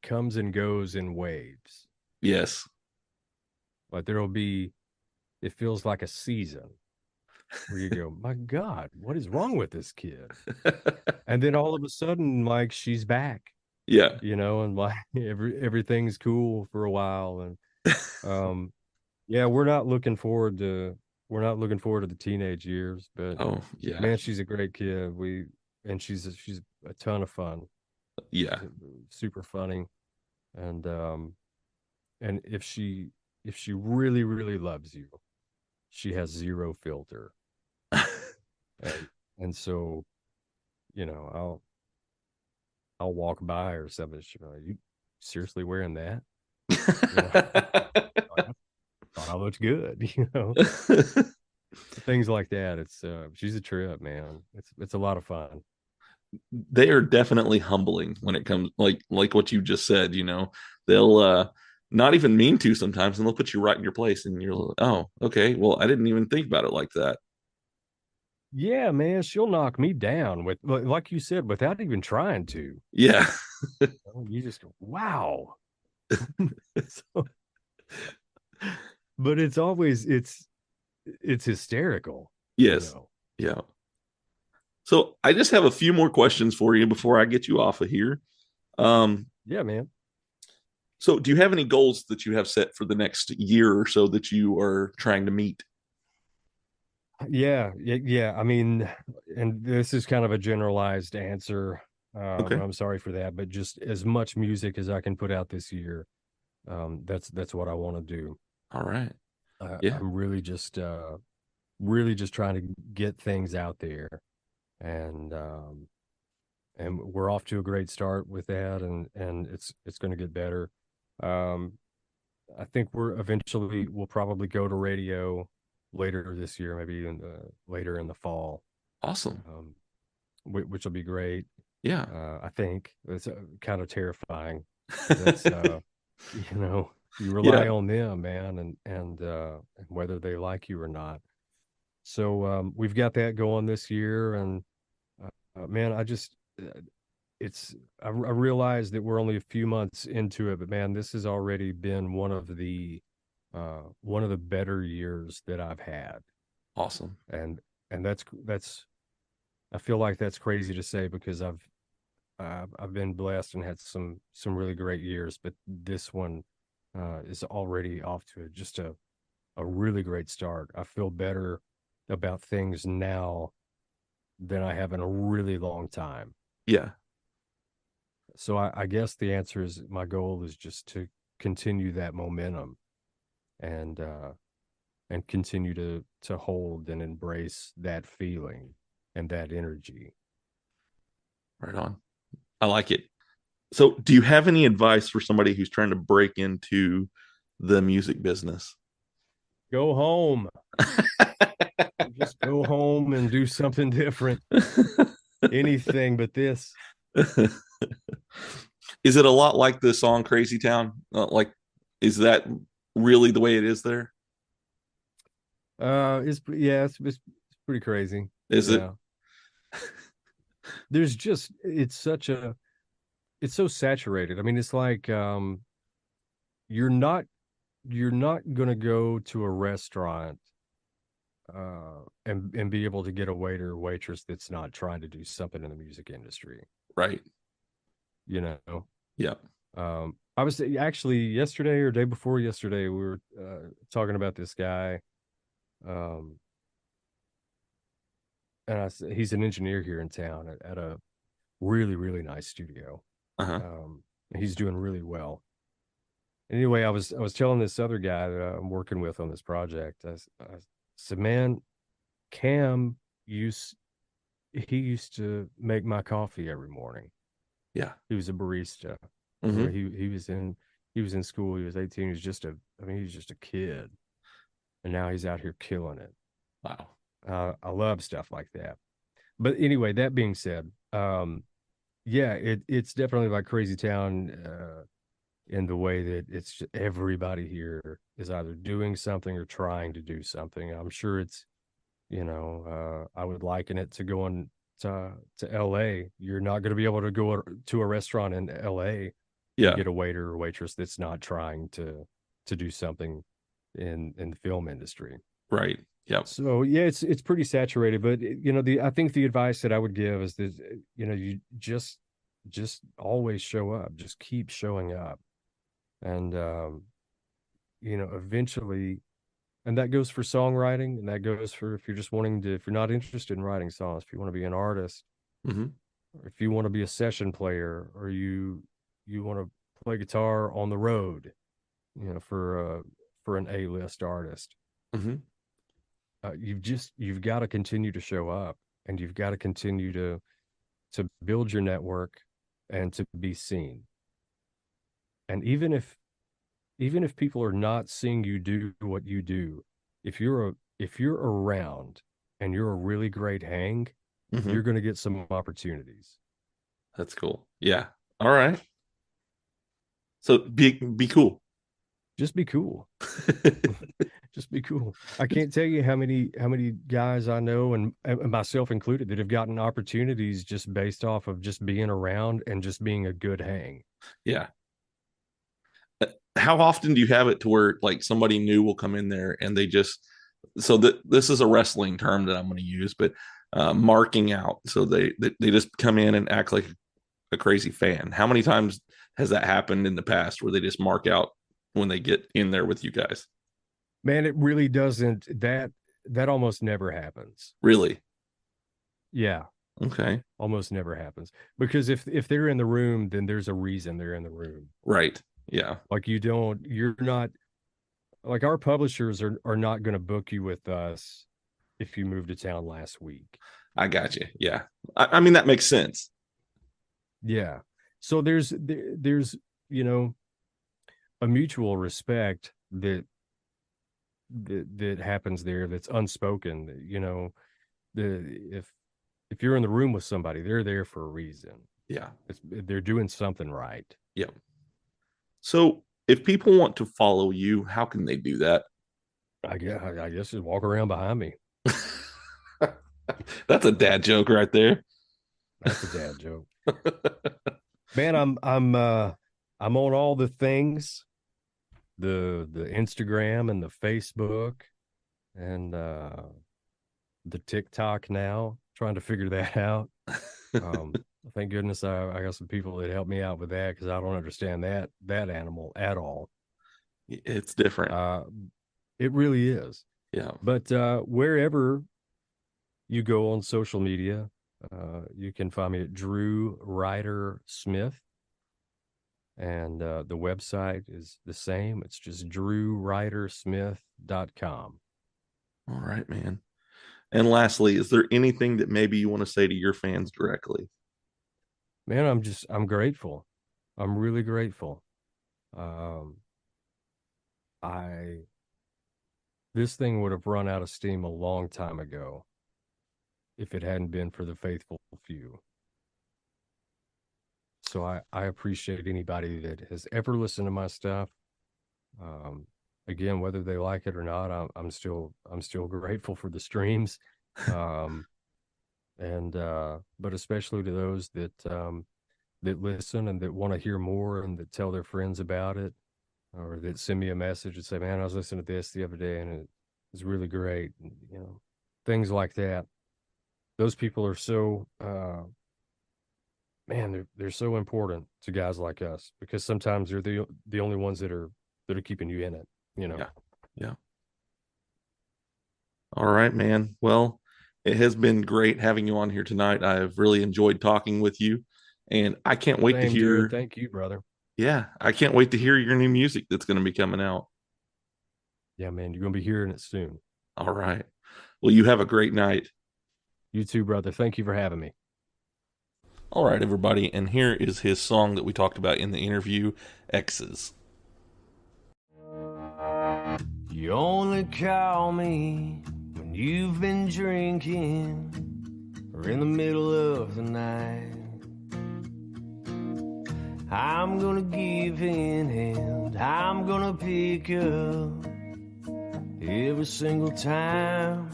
[SPEAKER 9] comes and goes in waves.
[SPEAKER 1] Yes,
[SPEAKER 9] like it feels like a season where you go, my God, what is wrong with this kid? And then all of a sudden, like, she's back.
[SPEAKER 1] Yeah.
[SPEAKER 9] And like everything's cool for a while. And yeah, we're not looking forward to the teenage years, but
[SPEAKER 1] oh yeah,
[SPEAKER 9] man, she's a great kid. She's a ton of fun.
[SPEAKER 1] Yeah.
[SPEAKER 9] Super funny. And if she really, really loves you, she has zero filter. and so, I'll walk by or something. She'll be like, you seriously wearing that? Thought I looked good, things like that. She's a trip, man. It's a lot of fun.
[SPEAKER 1] They are definitely humbling when it comes like what you just said. They'll not even mean to sometimes, and they'll put you right in your place, and you're like, oh, okay, well, I didn't even think about it like that.
[SPEAKER 9] Yeah, man, she'll knock me down with, like you said, without even trying to.
[SPEAKER 1] Yeah.
[SPEAKER 9] You just go, wow. But it's always it's hysterical.
[SPEAKER 1] Yes. Yeah. So I just have a few more questions for you before I get you off of here.
[SPEAKER 9] Yeah, man.
[SPEAKER 1] So do you have any goals that you have set for the next year or so that you are trying to meet?
[SPEAKER 9] Yeah. I mean, and this is kind of a generalized answer.
[SPEAKER 1] Okay.
[SPEAKER 9] I'm sorry for that, but just as much music as I can put out this year. That's what I want to do.
[SPEAKER 1] All right. Yeah.
[SPEAKER 9] I'm really just trying to get things out there, and we're off to a great start with that, and it's going to get better. I think we'll probably go to radio later this year, maybe later in the fall.
[SPEAKER 1] Awesome.
[SPEAKER 9] Which will be great.
[SPEAKER 1] Yeah.
[SPEAKER 9] I think it's kind of terrifying. That's, you rely on them, man, and whether they like you or not. So we've got that going this year, and man, I realize that we're only a few months into it, but man, this has already been one of the better years that I've had.
[SPEAKER 1] Awesome.
[SPEAKER 9] And that's I feel like that's crazy to say because I've been blessed and had some really great years, but this one is already off to just a really great start. I feel better about things now than I have in a really long time.
[SPEAKER 1] Yeah.
[SPEAKER 9] So I guess the answer is my goal is just to continue that momentum and continue to hold and embrace that feeling and that energy.
[SPEAKER 1] Right on. I like it. So do you have any advice for somebody who's trying to break into the music business?
[SPEAKER 9] Go home. Just go home and do something different. Anything but this.
[SPEAKER 1] Is it a lot like the song Crazy Town? Is that really the way it is there?
[SPEAKER 9] It's pretty crazy.
[SPEAKER 1] Is it?
[SPEAKER 9] there's just it's so saturated. I mean, it's like you're not gonna go to a restaurant and be able to get a waiter or waitress that's not trying to do something in the music industry.
[SPEAKER 1] Right.
[SPEAKER 9] You know?
[SPEAKER 1] Yeah.
[SPEAKER 9] I was actually yesterday or day before yesterday, we were talking about this guy. And he's an engineer here in town at a really, really nice studio.
[SPEAKER 1] Uh-huh.
[SPEAKER 9] He's doing really well. Anyway, I was telling this other guy that I'm working with on this project. I said, man, Cam used to make my coffee every morning.
[SPEAKER 1] Yeah.
[SPEAKER 9] He was a barista.
[SPEAKER 1] Mm-hmm.
[SPEAKER 9] He was in school. He was 18. He was just a kid. And now he's out here killing it.
[SPEAKER 1] Wow.
[SPEAKER 9] I love stuff like that. But anyway, that being said, yeah, it's definitely like Crazy Town in the way that it's just everybody here is either doing something or trying to do something. I'm sure it's, I would liken it to going to LA. You're not going to be able to go to a restaurant in LA and get a waiter or waitress that's not trying to do something in the film industry.
[SPEAKER 1] Right. Yeah.
[SPEAKER 9] So yeah, it's pretty saturated, but I think the advice that I would give is that, you just always show up, just keep showing up. And, eventually, and that goes for songwriting, and that goes for if you're just if you're not interested in writing songs, if you want to be an artist,
[SPEAKER 1] mm-hmm.
[SPEAKER 9] or if you want to be a session player, or you want to play guitar on the road, for an A-list artist.
[SPEAKER 1] Mm-hmm.
[SPEAKER 9] You've got to continue to show up, and you've got to continue to build your network and to be seen. And even if people are not seeing you do what you do, if you're around and you're a really great hang,
[SPEAKER 1] mm-hmm.
[SPEAKER 9] you're going to get some opportunities.
[SPEAKER 1] That's cool. Yeah. All right. So be cool.
[SPEAKER 9] Just be cool. Just be cool. I can't tell you how many guys I know, and myself included, that have gotten opportunities just based off of just being around and just being a good hang.
[SPEAKER 1] Yeah. How often do you have it to where like somebody new will come in there and they just, so that this is a wrestling term that I'm going to use, but marking out. So they just come in and act like a crazy fan. How many times has that happened in the past where they just mark out when they get in there with you guys?
[SPEAKER 9] Man, it really doesn't. That almost never happens.
[SPEAKER 1] Really?
[SPEAKER 9] Yeah.
[SPEAKER 1] Okay.
[SPEAKER 9] Almost never happens, because if they're in the room, then there's a reason they're in the room.
[SPEAKER 1] Right. Yeah.
[SPEAKER 9] Like you're not, like, our publishers are not going to book you with us if you moved to town last week.
[SPEAKER 1] I got you. Yeah. I mean, that makes sense.
[SPEAKER 9] Yeah. So there's a mutual respect that happens there, that's unspoken. If you're in the room with somebody, they're there for a reason.
[SPEAKER 1] Yeah.
[SPEAKER 9] They're doing something right.
[SPEAKER 1] Yeah. So if people want to follow you, how can they do that?
[SPEAKER 9] I guess just walk around behind me.
[SPEAKER 1] That's a dad joke right there.
[SPEAKER 9] That's a dad joke. Man, I'm on all the things, the Instagram and the Facebook and the TikTok now, trying to figure that out. Thank goodness I got some people that help me out with that, because I don't understand that animal at all.
[SPEAKER 1] It's different.
[SPEAKER 9] It really is.
[SPEAKER 1] Yeah.
[SPEAKER 9] But wherever you go on social media, you can find me at Drew Ryder Smith, and the website is the same. It's just drewrydersmith.com.
[SPEAKER 1] All right, man. And lastly, is there anything that maybe you want to say to your fans directly?
[SPEAKER 9] Man, I'm grateful. I'm really grateful. This thing would have run out of steam a long time ago if it hadn't been for the faithful few. So I appreciate anybody that has ever listened to my stuff. Again, whether they like it or not, I'm still grateful for the streams. and but especially to those that that listen and that want to hear more and that tell their friends about it, or that send me a message and say, man, I was listening to this the other day and it was really great. And, you know, things like that. Those people are so, man, they're so important to guys like us, because sometimes they're the only ones that are keeping you in it, you know?
[SPEAKER 1] Yeah. All right, man. Well, it has been great having you on here tonight. I've really enjoyed talking with you, and I can't wait to hear.
[SPEAKER 9] Dude. Thank you, brother.
[SPEAKER 1] Yeah, I can't wait to hear your new music that's going to be coming out.
[SPEAKER 9] Yeah, man, you're going to be hearing it soon.
[SPEAKER 1] All right. Well, you have a great night.
[SPEAKER 9] You too, brother. Thank you for having me.
[SPEAKER 1] All right, everybody, and here is his song that we talked about in the interview, X's.
[SPEAKER 10] You only call me when you've been drinking or in the middle of the night. I'm gonna give in and I'm gonna pick up every single time.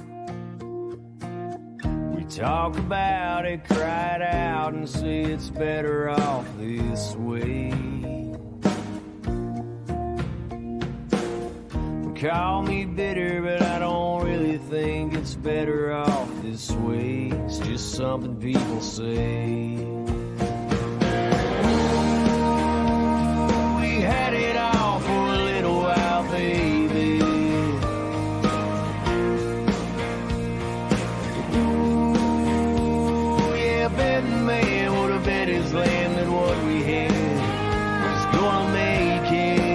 [SPEAKER 10] We talk about it, cry it out, and say it's better off this way. Call me bitter, but I don't really think it's better off this way. It's just something people say. We had it all for a little while, baby. Ooh, yeah, betting man would have bet his land that what we had was gonna make it.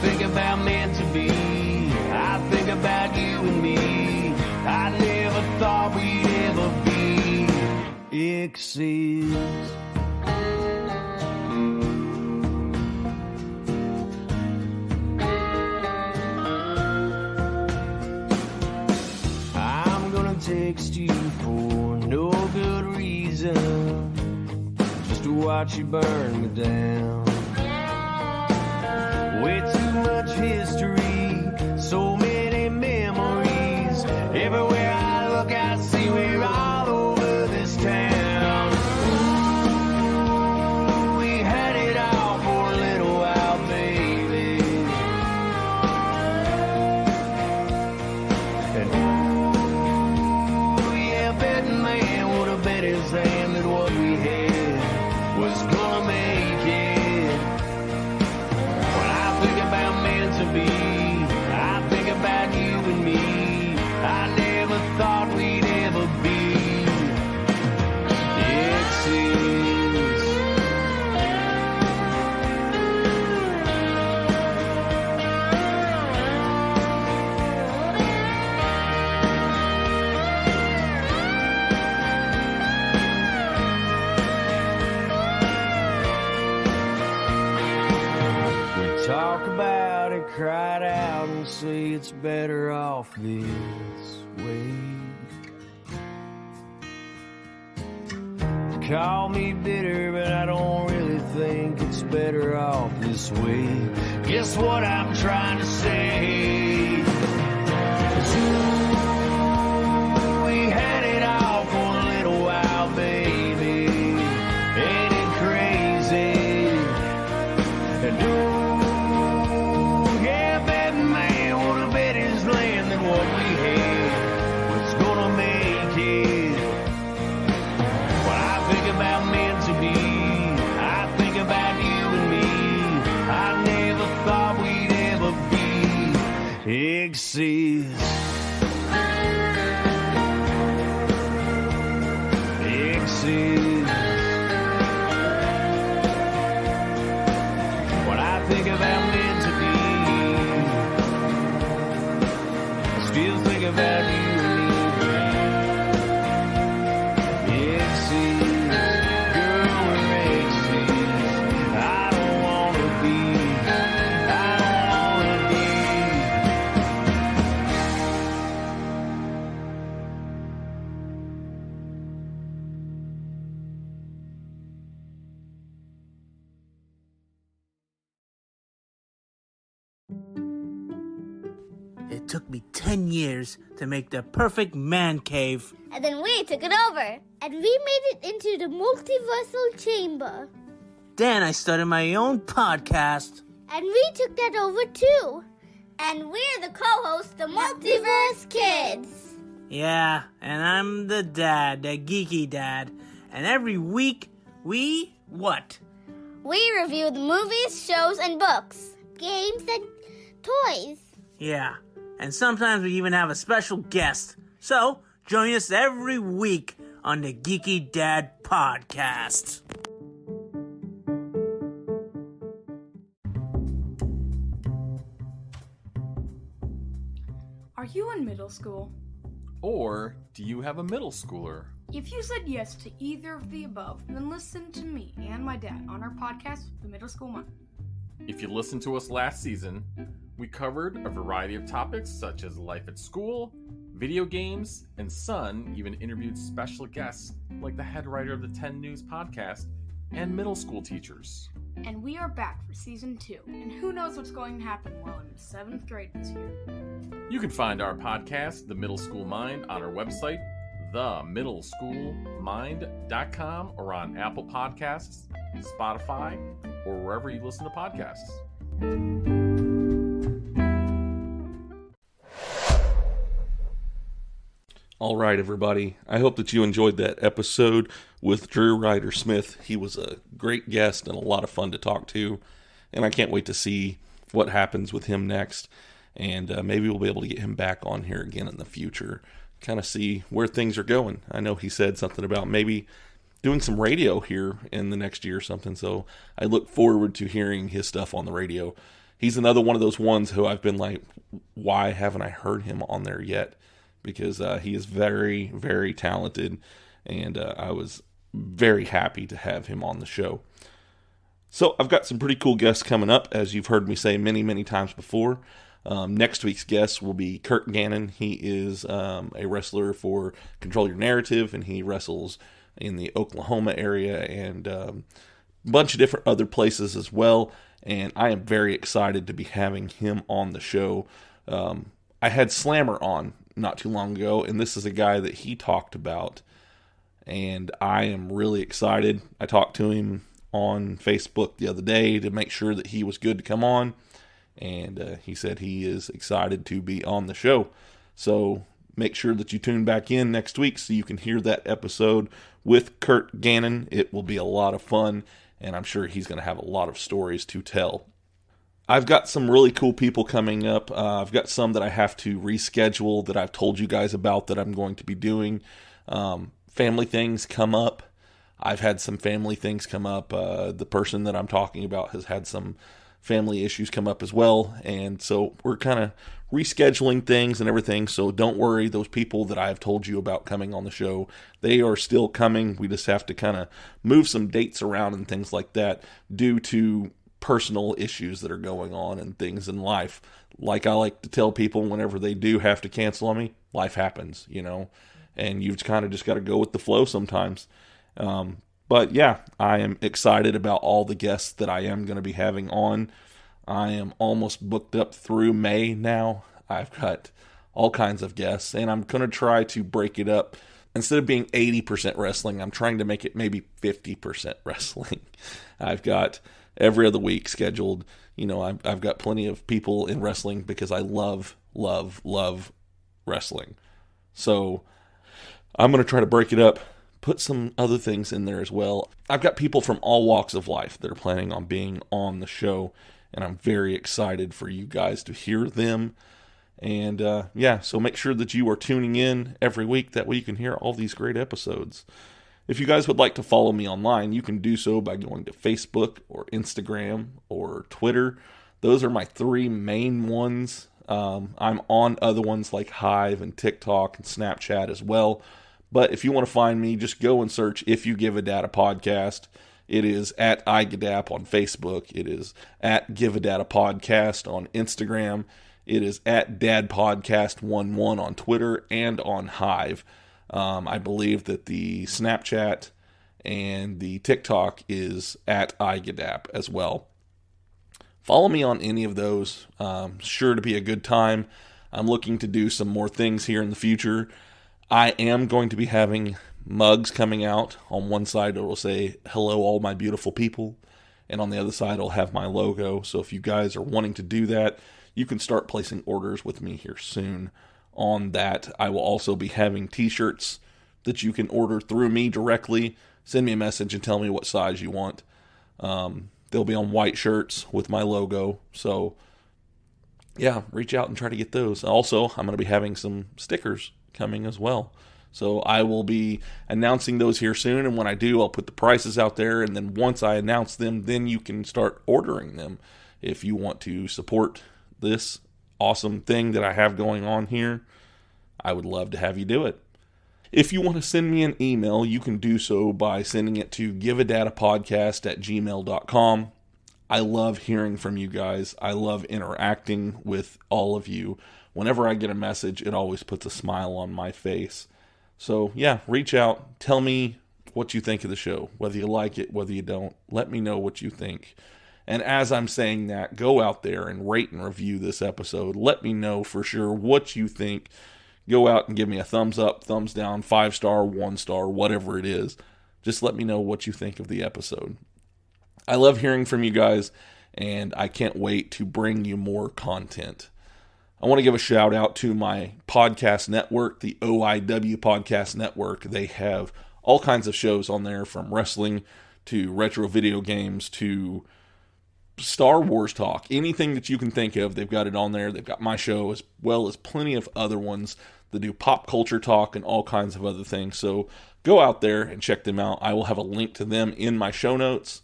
[SPEAKER 10] Think about meant to be, I think about you and me. I never thought we'd ever be exes. I'm gonna text you for no good reason, just to watch you burn me down. Way too much history, so many memories. Everywhere I look, I see we're all over this town. Ooh, we had it all for a little while, baby. And ooh, yeah, betting man would have bet his hand that what we had was gonna make it. To be, I think about you and me. I never thought we'd ever be exes. We talk about it, cried out, and say it's better off this way. Call me bitter, but I don't really think it's better off this way. Guess what I'm trying to say? 'Cause ooh, we had it all for a little while, baby. Ain't it crazy? And ooh, exes. Exes. When I think about meant to be, I still think about you and me. Exes. Girl, we're exes. I don't wanna be. I don't wanna be.
[SPEAKER 11] It took me 10 years to make the perfect man cave.
[SPEAKER 2] And then we took it over. And we made it into the multiversal chamber.
[SPEAKER 11] Then I started my own podcast.
[SPEAKER 2] And we took that over too. And we're the co-hosts, the Multiverse Kids.
[SPEAKER 11] Yeah, and I'm the dad, the geeky dad. And every week, we what?
[SPEAKER 2] We review the movies, shows, and books, games, and toys.
[SPEAKER 11] Yeah, and sometimes we even have a special guest. So, join us every week on the Geeky Dad Podcast.
[SPEAKER 12] Are you in middle school?
[SPEAKER 13] Or do you have a middle schooler?
[SPEAKER 12] If you said yes to either of the above, then listen to me and my dad on our podcast, The Middle School Mind.
[SPEAKER 13] If you listened to us last season, we covered a variety of topics such as life at school, video games, and Son even interviewed special guests like the head writer of the 10 News podcast and middle school teachers.
[SPEAKER 12] And we are back for season 2, and who knows what's going to happen while in 7th grade this year.
[SPEAKER 13] You can find our podcast, The Middle School Mind, on our website, themiddleschoolmind.com, or on Apple Podcasts, Spotify, or wherever you listen to podcasts.
[SPEAKER 1] All right, everybody. I hope that you enjoyed that episode with Drew Ryder Smith. He was a great guest and a lot of fun to talk to, and I can't wait to see what happens with him next. And maybe we'll be able to get him back on here again in the future, kind of see where things are going. I know he said something about maybe doing some radio here in the next year or something, so I look forward to hearing his stuff on the radio. He's another one of those ones who I've been like, why haven't I heard him on there yet? Because he is very, very talented, and I was very happy to have him on the show. So I've got some pretty cool guests coming up, as you've heard me say many, many times before. Next week's guest will be Kurt Gannon. He is a wrestler for Control Your Narrative, and he wrestles in the Oklahoma area and a bunch of different other places as well. And I am very excited to be having him on the show. I had Slammer on not too long ago, and this is a guy that he talked about, and I am really excited. I talked to him on Facebook the other day to make sure that he was good to come on, and he said he is excited to be on the show. So make sure that you tune back in next week so you can hear that episode with Kurt Gannon. It will be a lot of fun, and I'm sure he's going to have a lot of stories to tell. I've got some really cool people coming up. I've got some that I have to reschedule that I've told you guys about that I'm going to be doing. Family things come up. I've had some family things come up. The person that I'm talking about has had some family issues come up as well. And so we're kind of rescheduling things and everything. So don't worry, those people that I've told you about coming on the show, they are still coming. We just have to kind of move some dates around and things like that due to personal issues that are going on and things in life. Like I like to tell people whenever they do have to cancel on me, life happens, you know, and you've kind of just got to go with the flow sometimes. But yeah, I am excited about all the guests that I am going to be having on. I am almost booked up through May now. I've got all kinds of guests, and I'm going to try to break it up. Instead of being 80% wrestling, I'm trying to make it maybe 50% wrestling. I've got every other week scheduled. You know, I've got plenty of people in wrestling because I love wrestling. So I'm going to try to break it up, put some other things in there as well. I've got people from all walks of life that are planning on being on the show, and I'm very excited for you guys to hear them. And yeah, so make sure that you are tuning in every week. That way you can hear all these great episodes. If you guys would like to follow me online, you can do so by going to Facebook or Instagram or Twitter. Those are my 3 main ones. I'm on other ones like Hive and TikTok and Snapchat as well. But if you want to find me, just go and search If You Give a Dad a Podcast. It is at iGadap on Facebook. It is at Give a Dad a Podcast on Instagram. It is at DadPodcast11 on Twitter and on Hive. I believe that the Snapchat and the TikTok is at iGadap as well. Follow me on any of those. Sure to be a good time. I'm looking to do some more things here in the future. I am going to be having mugs coming out. On one side it will say, "Hello all my beautiful people," and on the other side it'll have my logo. So if you guys are wanting to do that, you can start placing orders with me here soon on that. I will also be having t-shirts that you can order through me directly. Send me a message and tell me what size you want. They'll be on white shirts with my logo. So yeah, reach out and try to get those. Also, I'm going to be having some stickers coming as well. So I will be announcing those here soon, and when I do, I'll put the prices out there, and then once I announce them, then you can start ordering them. If you want to support this awesome thing that I have going on here, I would love to have you do it. If you want to send me an email, you can do so by sending it to giveadatapodcast@gmail.com. I love hearing from you guys. I love interacting with all of you. Whenever I get a message, it always puts a smile on my face. So yeah, reach out. Tell me what you think of the show. Whether you like it, whether you don't. Let me know what you think. And as I'm saying that, go out there and rate and review this episode. Let me know for sure what you think. Go out and give me a thumbs up, thumbs down, 5-star, 1-star, whatever it is. Just let me know what you think of the episode. I love hearing from you guys, and I can't wait to bring you more content. I want to give a shout out to my podcast network, the OIW Podcast Network. They have all kinds of shows on there, from wrestling to retro video games to Star Wars talk. Anything that you can think of, they've got it on there. They've got my show as well as plenty of other ones that do pop culture talk and all kinds of other things. So go out there and check them out. I will have a link to them in my show notes.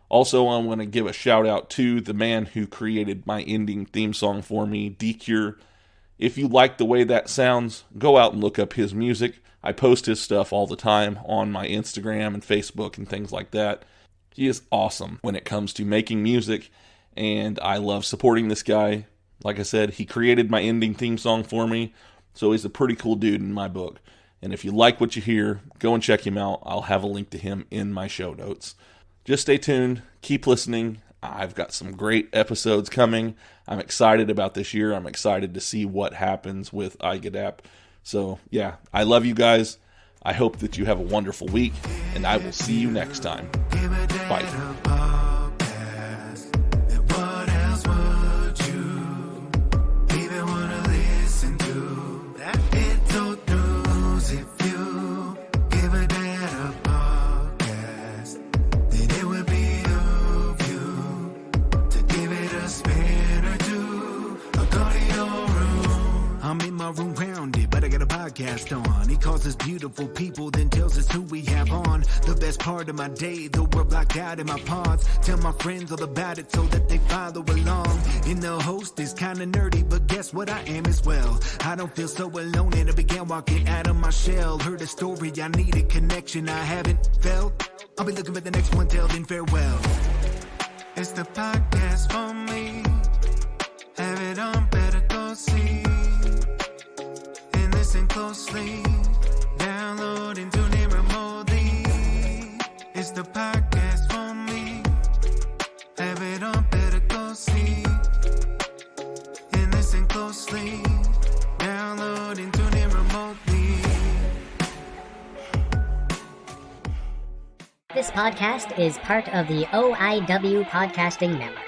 [SPEAKER 1] Also, I want to give a shout out to the man who created my ending theme song for me, D-Cure. If you like the way that sounds, go out and look up his music. I post his stuff all the time on my Instagram and Facebook and things like that. He is awesome when it comes to making music, and I love supporting this guy. Like I said, he created my ending theme song for me, so he's a pretty cool dude in my book. And if you like what you hear, go and check him out. I'll have a link to him in my show notes. Just stay tuned. Keep listening. I've got some great episodes coming. I'm excited about this year. I'm excited to see what happens with IGDAP. So, yeah, I love you guys. I hope that you have a wonderful week, and I will see you next time. Bye.
[SPEAKER 10] I'm in my room rounded, but I got a podcast on. He calls us beautiful people, then tells us who we have on. The best part of my day, though we're blocked out in my pods. Tell my friends all about it so that they follow along. And the host is kinda nerdy, but guess what, I am as well. I don't feel so alone, and I began walking out of my shell. Heard a story, I need a connection I haven't felt. I'll be looking for the next one, till then farewell. It's the podcast for me. Have it on, better go see. Listen closely, download and tune in remotely. It's the podcast for me. Have it on, better go see. And listen closely, download and tune in remotely.
[SPEAKER 14] This podcast is part of the OIW Podcasting Network.